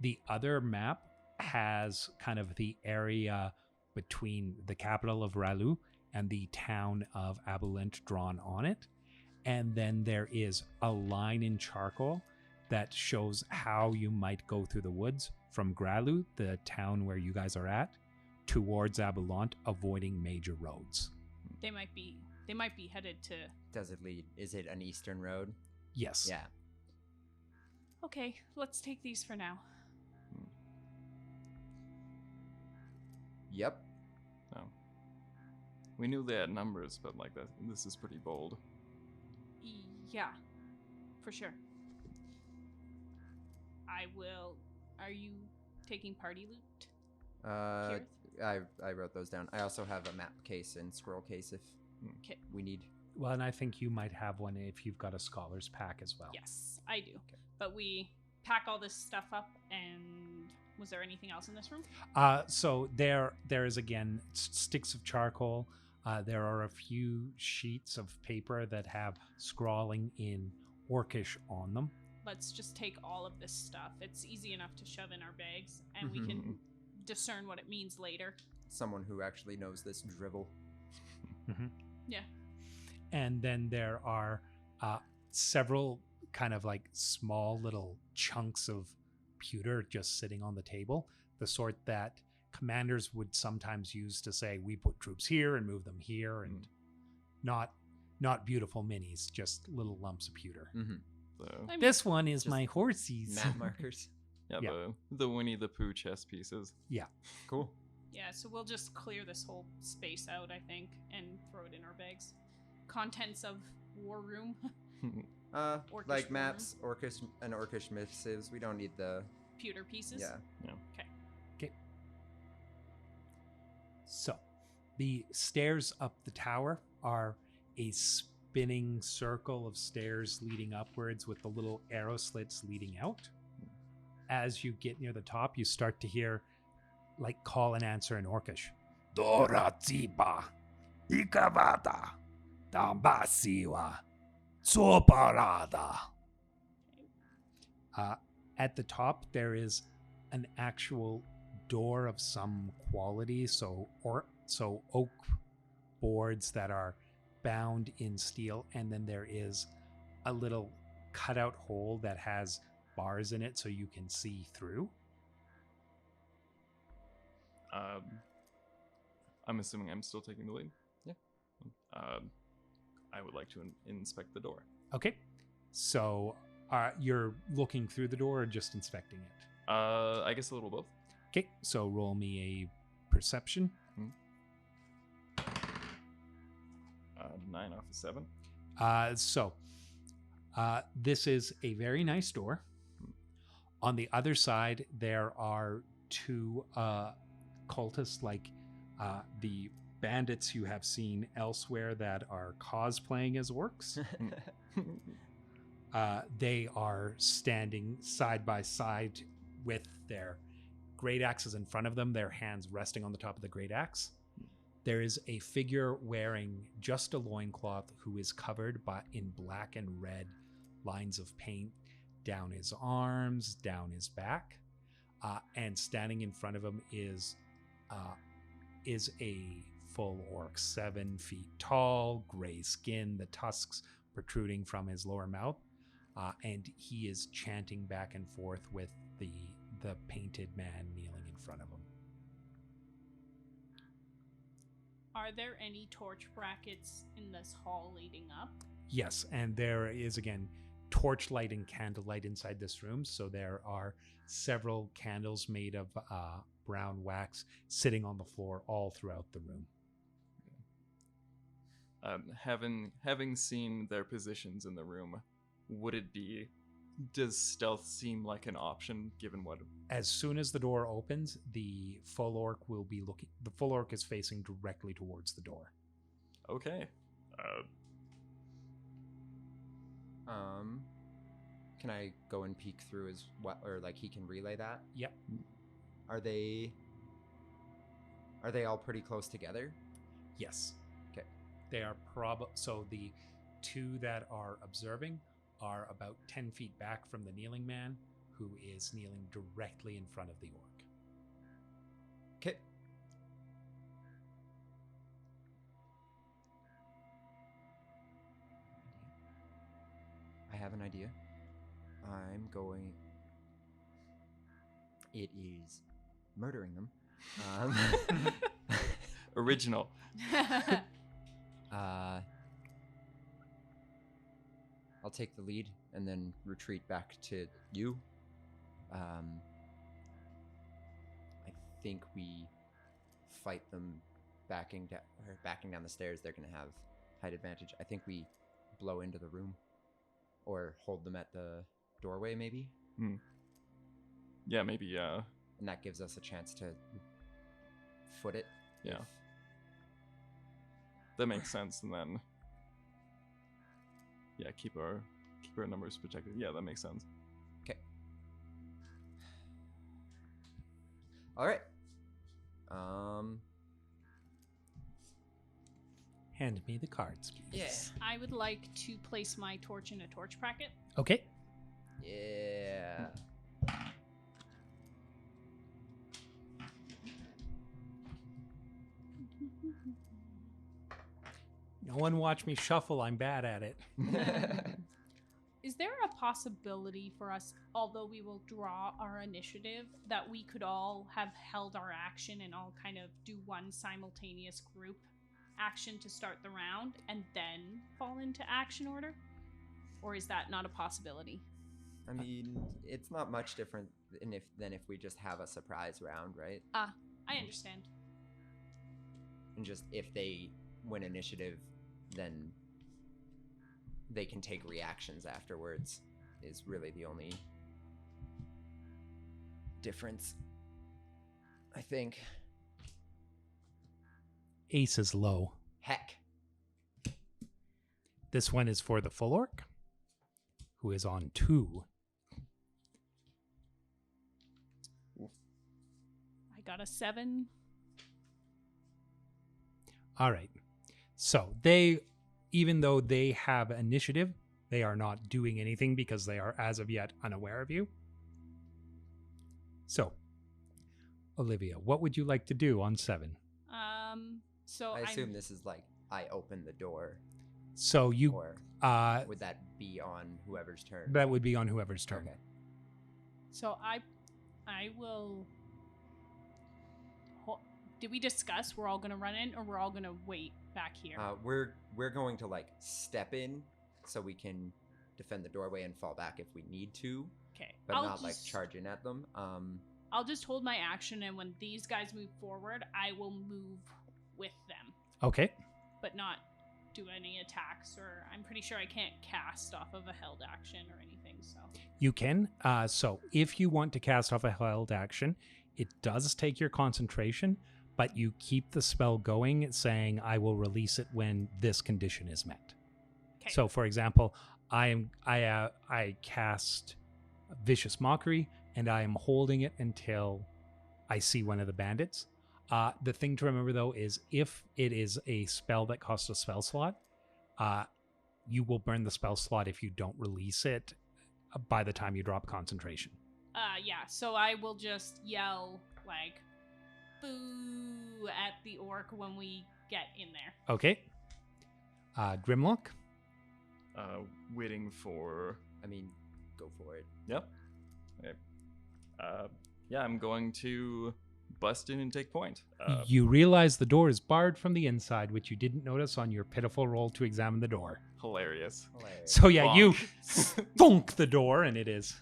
The other map has kind of the area between the capital of Ralu and the town of Abelant drawn on it. And then there is a line in charcoal that shows how you might go through the woods from Gralu, the town where you guys are at, towards Abelant, avoiding major roads. They might be headed to. Does it lead? Is it an eastern road? Yes. Yeah. Okay, let's take these for now. Yep. Oh. We knew they had numbers, but like that, this is pretty bold. Yeah, for sure. I will. Are you taking party loot? Kirith? I wrote those down. I also have a map case and scroll case if Okay. we need. Well, and I think you might have one if you've got a scholar's pack as well. Yes, I do. Okay. But we pack all this stuff up, and was there anything else in this room? So there is again sticks of charcoal. There are a few sheets of paper that have scrawling in Orcish on them. Let's just take all of this stuff. It's easy enough to shove in our bags, and we can discern what it means later. Someone who actually knows this drivel. Yeah. And then there are several kind of like small little chunks of pewter just sitting on the table, the sort that commanders would sometimes use to say, we put troops here and move them here, and not beautiful minis, just little lumps of pewter. Mm-hmm. So, This one is Just my horsies. Map markers. yeah, Yeah. the Winnie the Pooh chess pieces. Cool. Yeah, so we'll just clear this whole space out, I think, and throw it in our bags. Contents of war room. Orcish Like war maps, orcish missives. We don't need the. Pewter pieces. Yeah. Okay. So, the stairs up the tower are a spinning circle of stairs leading upwards with the little arrow slits leading out. As you get near the top, you start to hear, like, call and answer in Orcish. Dora Tiba, Ikavata, Dambasiwa, Soparada. At the top, there is an actual door of some quality, so oak boards that are bound in steel, and then there is a little cutout hole that has bars in it so you can see through. I'm assuming I'm still taking the lead. Yeah. I would like to inspect the door. Okay, so you're looking through the door or just inspecting it? I guess a little both. Okay, so roll me a perception. 9 off of 7. This is a very nice door. On the other side, there are two cultists, like the bandits you have seen elsewhere that are cosplaying as orcs. They are standing side by side with their great axes in front of them, their hands resting on the top of the great axe. There is a figure wearing just a loincloth who is covered in black and red lines of paint down his arms, down his back, and standing in front of him is a full orc, 7 feet tall, gray skin, the tusks protruding from his lower mouth, and he is chanting back and forth with the painted man kneeling in front of him. Are there any torch brackets in this hall leading up? Yes, and there is, again, torchlight and candlelight inside this room, so there are several candles made of brown wax sitting on the floor all throughout the room. Having seen their positions in the room, does stealth seem like an option given what? As soon as the door opens, the full orc will be looking. The full orc is facing directly towards the door. Okay. Can I go and peek through as well, or like he can relay that? Yep. Are they all pretty close together? Yes. Okay. They are so the two that are observing are about 10 feet back from the kneeling man, who is kneeling directly in front of the orc. Okay. I have an idea. It is murdering them. Original. I'll take the lead and then retreat back to you. I think we fight them backing down the stairs. They're going to have height advantage. I think we blow into the room or hold them at the doorway, maybe. Yeah, maybe. Yeah. And that gives us a chance to foot it. Yeah. That makes sense. And then, yeah, keep our numbers protected. Yeah, that makes sense. Okay. All right. Hand me the cards, please. Yeah. I would like to place my torch in a torch bracket. Okay. Yeah. No one watch me shuffle. I'm bad at it. Is there a possibility for us, although we will draw our initiative, that we could all have held our action and all kind of do one simultaneous group action to start the round and then fall into action order? Or is that not a possibility? I mean, it's not much different than if we just have a surprise round, right? I understand. And just if they win initiative, then they can take reactions afterwards is really the only difference, I think. Ace is low. Heck. This one is for the full orc, who is on 2. I got a 7. All right. So they, even though they have initiative, they are not doing anything because they are as of yet unaware of you. So, Olivia, what would you like to do on 7? So I assume this is like I open the door. So you, Or would that be on whoever's turn? that would be on whoever's turn. Okay. So I will. Did we discuss we're all gonna run in, or we're all gonna wait back here? We're going to like step in so we can defend the doorway and fall back if we need to, Okay. but not like charge in at them. I'll just hold my action, and when these guys move forward, I will move with them, Okay. but not do any attacks. Or I'm pretty sure I can't cast off of a held action or anything. So You can. So if you want to cast off a held action, it does take your concentration, but you keep the spell going, saying, I will release it when this condition is met. okay. So, for example, I cast Vicious Mockery, and I am holding it until I see one of the bandits. The thing to remember, though, is if it is a spell that costs a spell slot, you will burn the spell slot if you don't release it by the time you drop concentration. Yeah. So I will just yell like "boo" at the orc when we get in there. Okay. Grimlock? Waiting for. I mean, go for it. Yep. Okay. Yeah, I'm going to bust in and take point. You realize the door is barred from the inside, which you didn't notice on your pitiful roll to examine the door. Hilarious. So yeah, Bonk. you thunk the door, and it is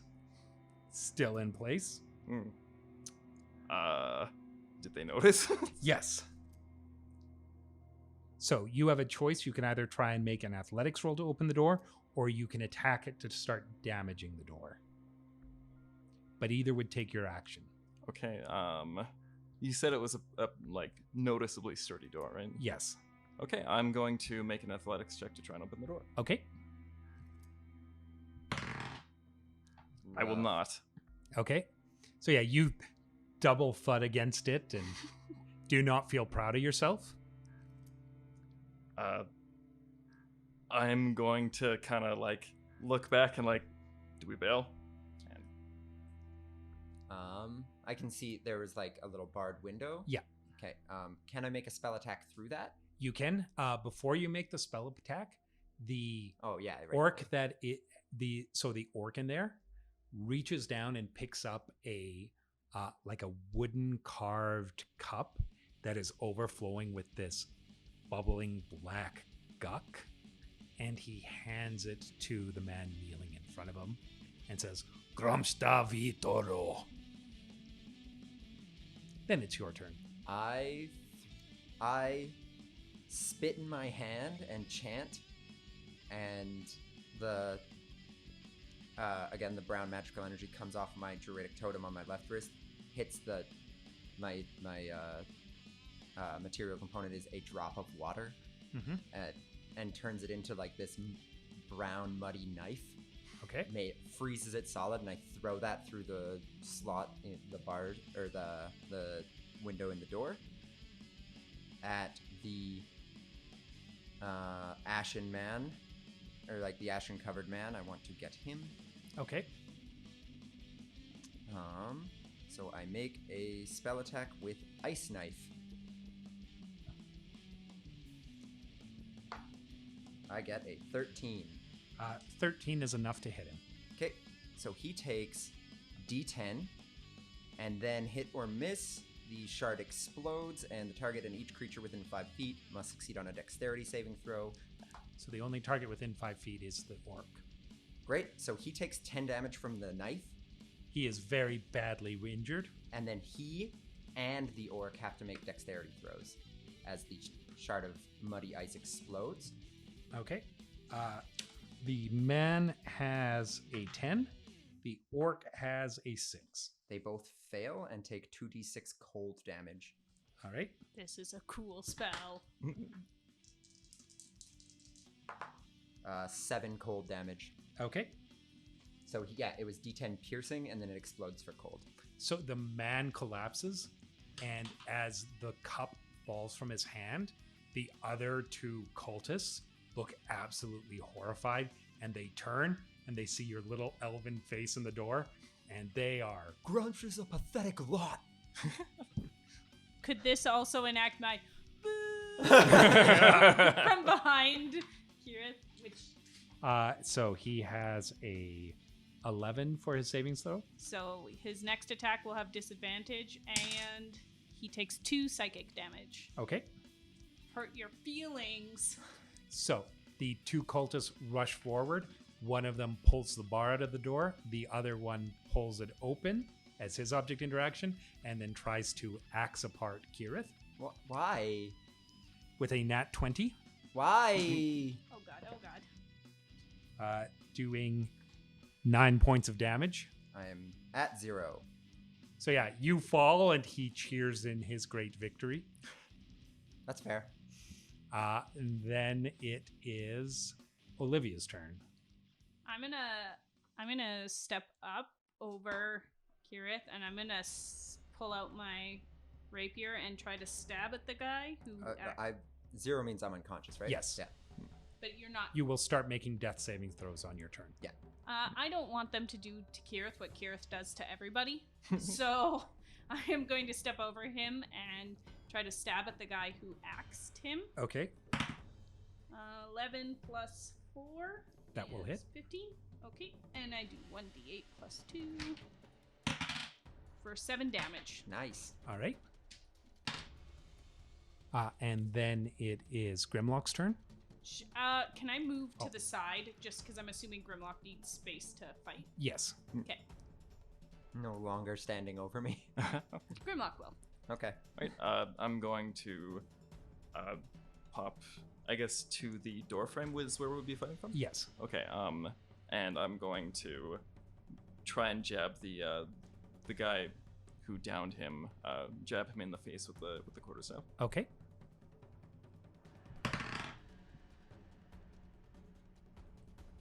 still in place. Did they notice? Yes. So you have a choice. You can either try and make an athletics roll to open the door, or you can attack it to start damaging the door. But either would take your action. Okay. You said it was a like noticeably sturdy door, right? Yes. Okay, I'm going to make an athletics check to try and open the door. Okay. I will not. Okay. So yeah, you double thud against it and do not feel proud of yourself. I'm going to kind of like look back and like, do we bail? And I can see there was like a little barred window. Yeah. Okay. Can I make a spell attack through that? You can. Before you make the spell attack, the Oh yeah. Right. orc the orc in there reaches down and picks up a like a wooden carved cup that is overflowing with this bubbling black guck, and he hands it to the man kneeling in front of him and says, Grumps da vitoro. Then it's your turn. I spit in my hand and chant, and the again the brown magical energy comes off my druidic totem on my left wrist, hits my material component is a drop of water, and turns it into like this brown muddy knife. Okay. Freezes it solid, and I throw that through the slot in the bar or the window in the door at the ashen man, or like the ashen covered man. I want to get him. Okay. So I make a spell attack with ice knife. I get a 13. 13 is enough to hit him. Okay, so he takes D10, and then hit or miss, the shard explodes, and the target and each creature within 5 feet must succeed on a dexterity saving throw. So the only target within 5 feet is the orc. Great, so he takes 10 damage from the knife, He is very badly injured. and then he and the orc have to make dexterity throws. as the shard of muddy ice explodes. Okay. The man has a 10. The orc has a 6. They both fail and take 2d6 cold damage. All right. This is a cool spell. 7 cold damage. Okay. So it was d10 piercing, and then it explodes for cold. So the man collapses, and as the cup falls from his hand, the other 2 cultists look absolutely horrified, and they turn and they see your little elven face in the door, and they are Gruumsh is a pathetic lot. Could this also enact my boo from behind Kirith? Which so he has a 11 for his savings throw. so his next attack will have disadvantage, and he takes 2 psychic damage. Okay. Hurt your feelings. So the 2 cultists rush forward. One of them pulls the bar out of the door. The other one pulls it open as his object interaction, and then tries to axe apart Kirith Why? with a nat 20, Why? Oh god. doing 9 points of damage. I am at 0. So yeah, you fall, and he cheers in his great victory. That's fair. And then it is Olivia's turn. I'm gonna step up over Kirith, and I'm gonna pull out my rapier and try to stab at the guy who. 0 means I'm unconscious, right? Yes. Yeah. But you're not. You will start making death saving throws on your turn. Yeah. I don't want them to do to Kirith what Kirith does to everybody, so I am going to step over him and try to stab at the guy who axed him. Okay. 11 plus 4. That will hit. 15. Okay, and I do 1d8 plus 2 for 7 damage. Nice. All right. And then it is Grimlock's turn. Can I move to the side, just because I'm assuming Grimlock needs space to fight? Yes. Okay, No longer standing over me. Grimlock will. Okay. Right. I'm going to pop, I guess, to the door frame was where we would be fighting from? Yes. Okay. And I'm going to try and jab the guy who downed him, jab him in the face with the quarterstaff. Okay.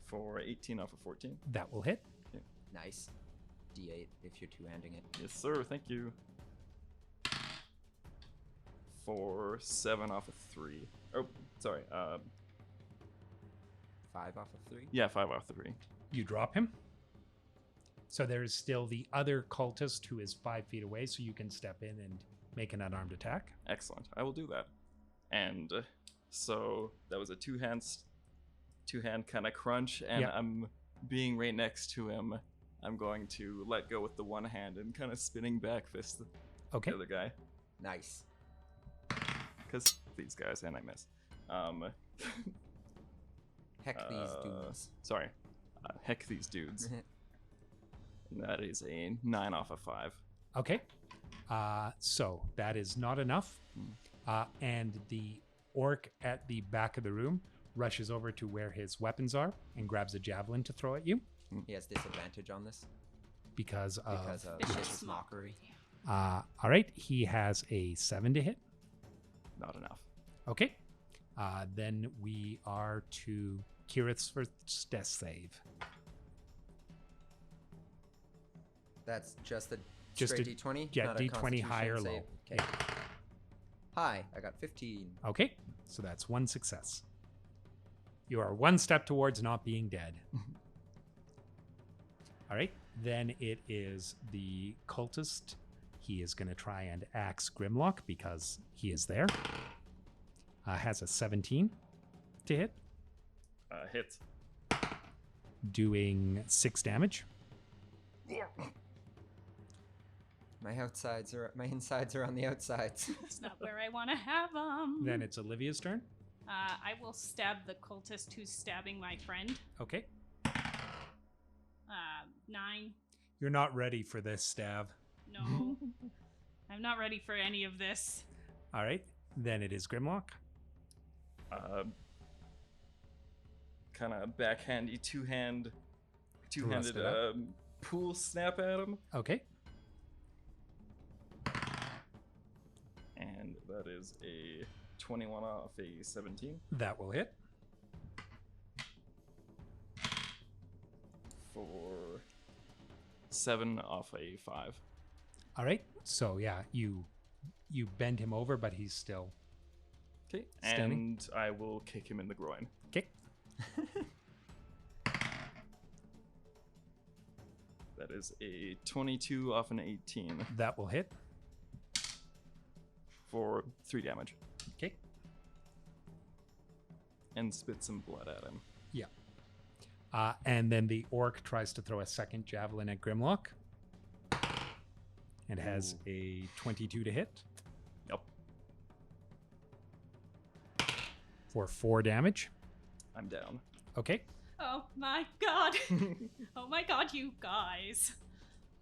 For 18 off of 14. That will hit. Nice. D8 if you're two-handing it. Yes, sir. Thank you. For 7 off of 3. Oh, sorry. 5 off of 3. Yeah, 5 off of 3. You drop him. So there is still the other cultist who is 5 feet away, so you can step in and make an unarmed attack. Excellent. I will do that. And so that was a two-hand kind of crunch, and Yep. I'm being right next to him. I'm going to let go with the one hand and kind of spinning back fist Okay. the other guy. Nice. Because these guys, and I miss. Heck these dudes. Sorry. Heck these dudes. And that is a 9 off of 5. Okay. So that is not enough. And the orc at the back of the room rushes over to where his weapons are and grabs a javelin to throw at you He has disadvantage on this because of... vicious mockery. all right. He has a 7 to hit. Not enough. Okay. Then we are to Kirith's first death save. That's just a Just straight a- D20? yeah, not a D20 high or Constitution low. save? Okay. Hi, I got 15. Okay. So that's 1 success. You are 1 step towards not being dead. All right. Then it is the cultist. He is going to try and axe Grimlock because he is there. Has a 17 to hit, Hit. doing 6 damage. My insides are on the outsides. It's not where I want to have them. Then it's Olivia's turn. I will stab the cultist who's stabbing my friend. Okay. 9. You're not ready for this stab. No. I'm not ready for any of this. All right. Then it is Grimlock. Kind of backhandy, two-handed Thrust it up. pool snap at him. Okay. And that is a 21 off a 17 That will hit. for 7 off a 5. All right. So yeah, you bend him over, but he's still Okay. Standing. And I will kick him in the groin. okay. That is a 22 off an 18 That will hit. for 3 damage. Okay. And spit some blood at him. Yeah. And then the orc tries to throw a second javelin at Grimlock. And has a 22 to hit Yep. for 4 damage. I'm down. Okay. Oh my god. Oh my god, you guys.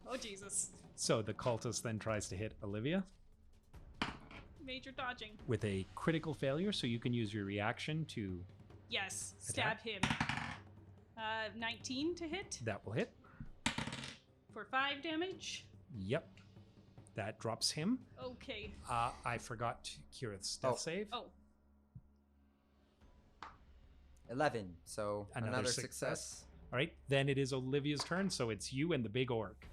Oh Jesus. So the cultist then tries to hit Olivia Major dodging. with a critical failure, so you can use your reaction to. Yes, stab him. 19 to hit That will hit. for 5 damage. Yep. That drops him. Okay. I forgot Kirith's death save. Oh, 11. So Another another success. success. All right. Then it is Olivia's turn, so it's you and the big orc.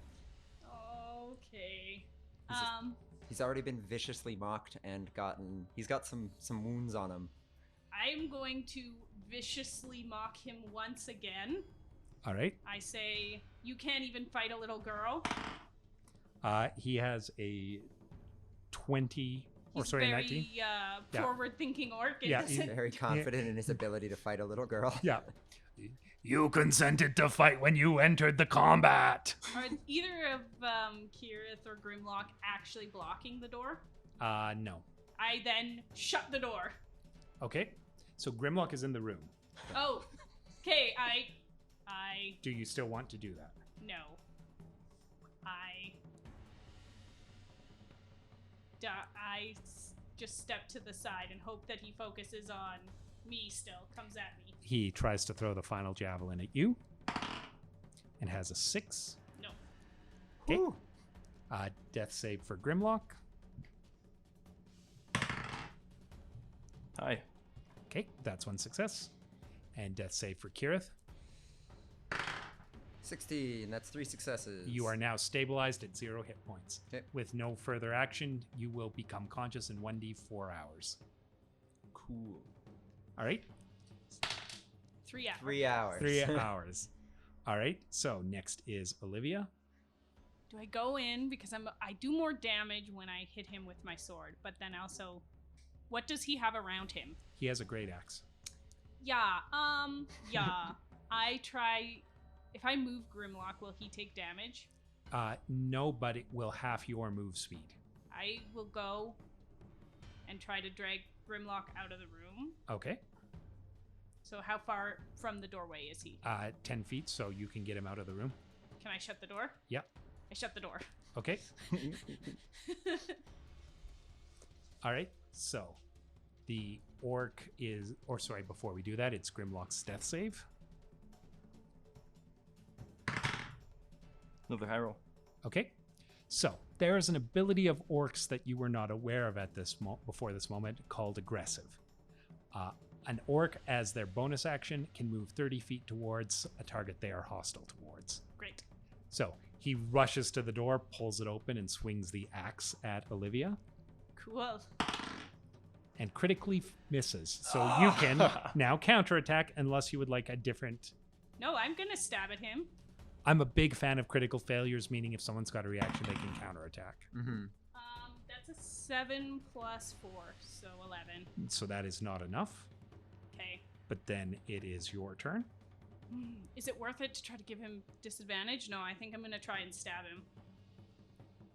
okay. Is it- He's already been viciously mocked and he's got some wounds on him. I'm going to viciously mock him once again. All right. I say, you can't even fight a little girl. He has a 20, or He's sorry, very 19. Yeah. Yeah. Forward-thinking orc. And Yeah, doesn't- Very confident in his ability to fight a little girl. Yeah. You consented to fight when you entered the combat. Are either of Kirith or Grimlock actually blocking the door? No. I then shut the door. Okay. So Grimlock is in the room. Oh, okay. I Do you still want to do that? no. Just step to the side and hope that he focuses on me. Still comes at me. He tries to throw the final javelin at you and has a 6. No. Okay. Whew. Death save for Grimlock. Hi. Okay, that's one success. And death save for Kirith. 16. That's 3 successes. You are now stabilized at 0 hit points. Okay. With no further action, you will become conscious in 1d4 hours. Cool. All right? 3 hours. 3 hours. 3 hours. All right, so next is Olivia. Do I go in because I do more damage when I hit him with my sword, but then also, what does he have around him? He has a great axe. Yeah. I try. If I move Grimlock, will he take damage? No, but it will half your move speed. I will go and try to drag Grimlock out of the room. Okay. So how far from the doorway is he? 10 feet, so you can get him out of the room. Can I shut the door? Yeah. I shut the door. Okay. All right. So the orc is, or sorry, before we do that, it's Grimlock's death save. Another high roll. Okay. So there is an ability of orcs that you were not aware of at this before this moment called aggressive. An orc, as their bonus action, can move 30 feet towards a target they are hostile towards. Great. So he rushes to the door, pulls it open, and swings the axe at Olivia, Cool. and critically misses. So you can now counterattack unless you would like a different. No, I'm gonna stab at him. I'm a big fan of critical failures, meaning if someone's got a reaction, they can counterattack. Mm-hmm. That's a 7 plus 4, so 11. So that is not enough. Okay. But then it is your turn. Is it worth it to try to give him disadvantage? No, I think I'm gonna try and stab him.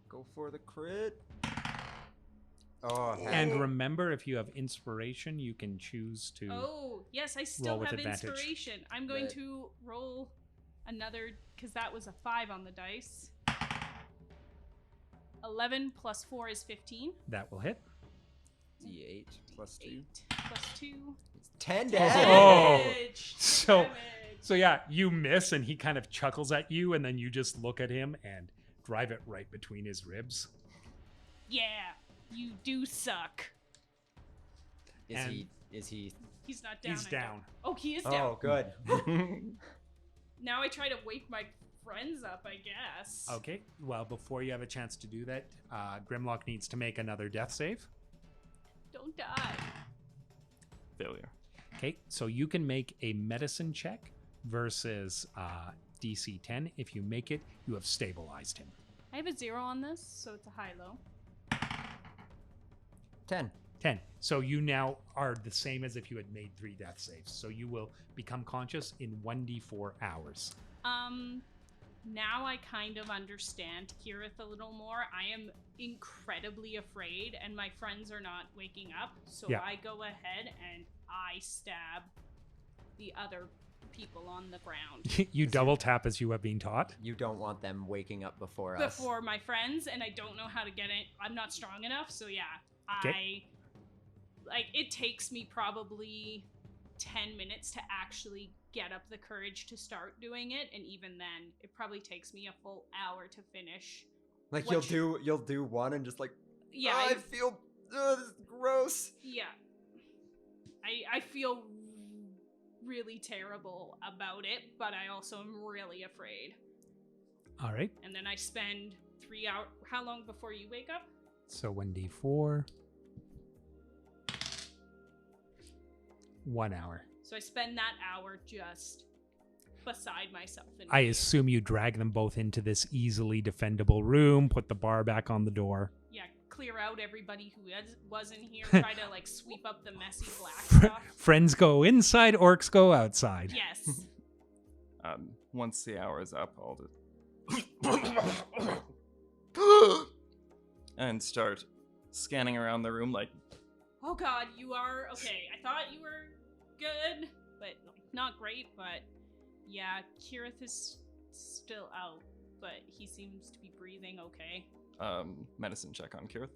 Go for the crit. Oh, And remember, if you have inspiration, you can choose to. Oh, yes, I still with have advantage. inspiration. I'm going Right. to roll another, because that was a 5 on the dice. 11 plus 4 is 15. That will hit. D8 plus 2. 8 plus 2. 10 Oh. damage. So yeah, you miss, and he kind of chuckles at you, and then you just look at him and drive it right between his ribs. Yeah, you do suck. Is he? He's not down. He's down. Oh, he is down. Oh, good. Now I try to wake my friends up, I guess. Okay, well, before you have a chance to do that, Grimlock needs to make another death save. Don't die. Failure. Okay, so you can make a medicine check versus DC 10. If you make it, you have stabilized him. I have a 0 on this, so it's a high-low. 10. 10. So you now are the same as if you had made 3 death saves. So you will become conscious in 1d4 hours. Now I kind of understand Kirith a little more. I am incredibly afraid, and my friends are not waking up. So Yeah. I go ahead and I stab the other people on the ground. You double tap as you have been taught. You don't want them waking up before us. Before my friends, and I don't know how to get it. I'm not strong enough, so yeah. Okay. It takes me probably 10 minutes to actually get up the courage to start doing it, and even then, it probably takes me a full hour to finish. Like What you'll do one and just like, Yeah, oh, I feel this is gross. yeah. I feel really terrible about it, but I also am really afraid. All right. And then I spend 3 hours. How long before you wake up? So 1d4. 1 hour. So I spend that hour just beside myself. I assume you drag them both into this easily defendable room, put the bar back on the door. Yeah, clear out everybody who was in here, try to sweep up the messy black stuff. Friends go inside, orcs go outside. Yes. Once the hour is up, I'll and start scanning around the room like, Oh god, you are okay. I thought you were good, but not great. But yeah, Kirith is still out, but he seems to be breathing okay. medicine check on Kirith.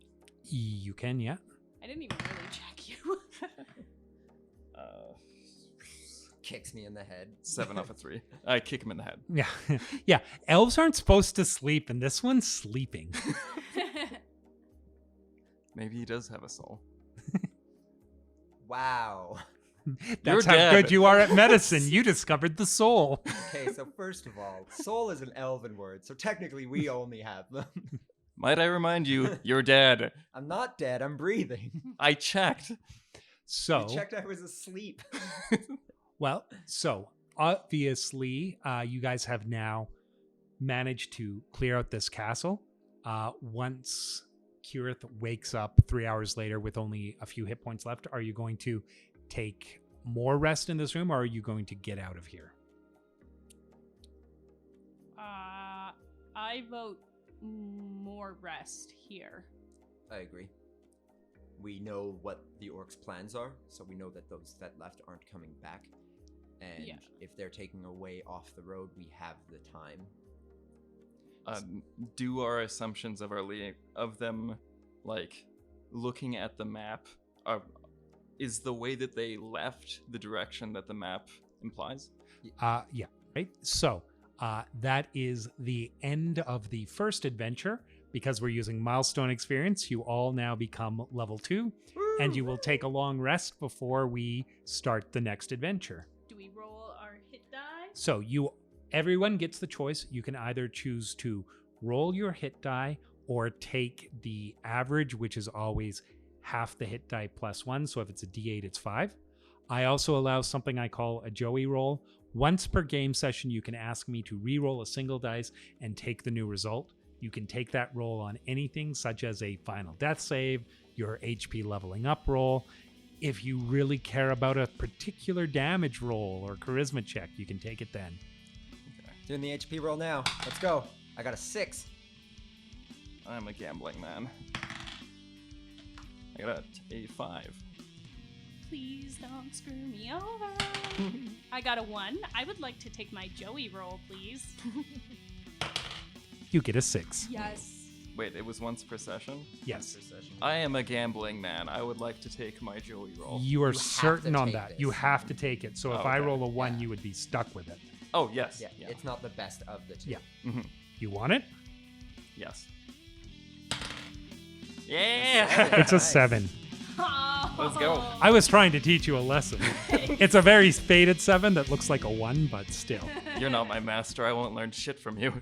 You can, yeah. I didn't even really check you. Kicks me in the head. 7 off of 3. I kick him in the head. Yeah. Yeah. Elves aren't supposed to sleep, and this one's sleeping. Maybe he does have a soul. Wow. That's how dead. good you are at medicine. You discovered the soul. Okay, so first of all, soul is an elven word, so technically we only have them. Might I remind you, you're dead. I'm not dead, I'm breathing. I checked. So, You checked I was asleep. so obviously, you guys have now managed to clear out this castle. Once Kirith wakes up 3 hours later with only a few hit points left, are you going to take more rest in this room, or are you going to get out of here? I vote more rest here. I agree. We know what the orcs' plans are, so we know that those that left aren't coming back. And Yeah. if they're taking away off the road, we have the time. Do our assumptions of of them, looking at the map, is the way that they left the direction that the map implies? Yeah, right. So that is the end of the first adventure. Because we're using milestone experience, you all now become level 2, and you will take a long rest before we start the next adventure. Do we roll our hit die? So everyone gets the choice. You can either choose to roll your hit die or take the average, which is always half the hit die plus 1. So if it's a D8, it's 5. I also allow something I call a Joey roll. Once per game session, you can ask me to re-roll a single dice and take the new result. You can take that roll on anything such as a final death save, your HP leveling up roll. If you really care about a particular damage roll or charisma check, you can take it then. Doing the HP roll now. Let's go. I got a 6. I'm a gambling man. I got a 5. Please don't screw me over. I got a 1. I would like to take my Joey roll, please. You get a 6. Yes. Wait, it was once per session? Yes. I am a gambling man. I would like to take my Joey roll. You are have to certain on take that. this. You have to take it. So if I Okay. roll a 1, Yeah. you would be stuck with it. Oh, yes. Yeah, it's not the best of the two. Yeah. Mhm. You want it? Yes. Yeah! It's a Nice. 7. Oh. Let's go. I was trying to teach you a lesson. It's a very faded 7 that looks like a 1, but still. You're not my master. I won't learn shit from you.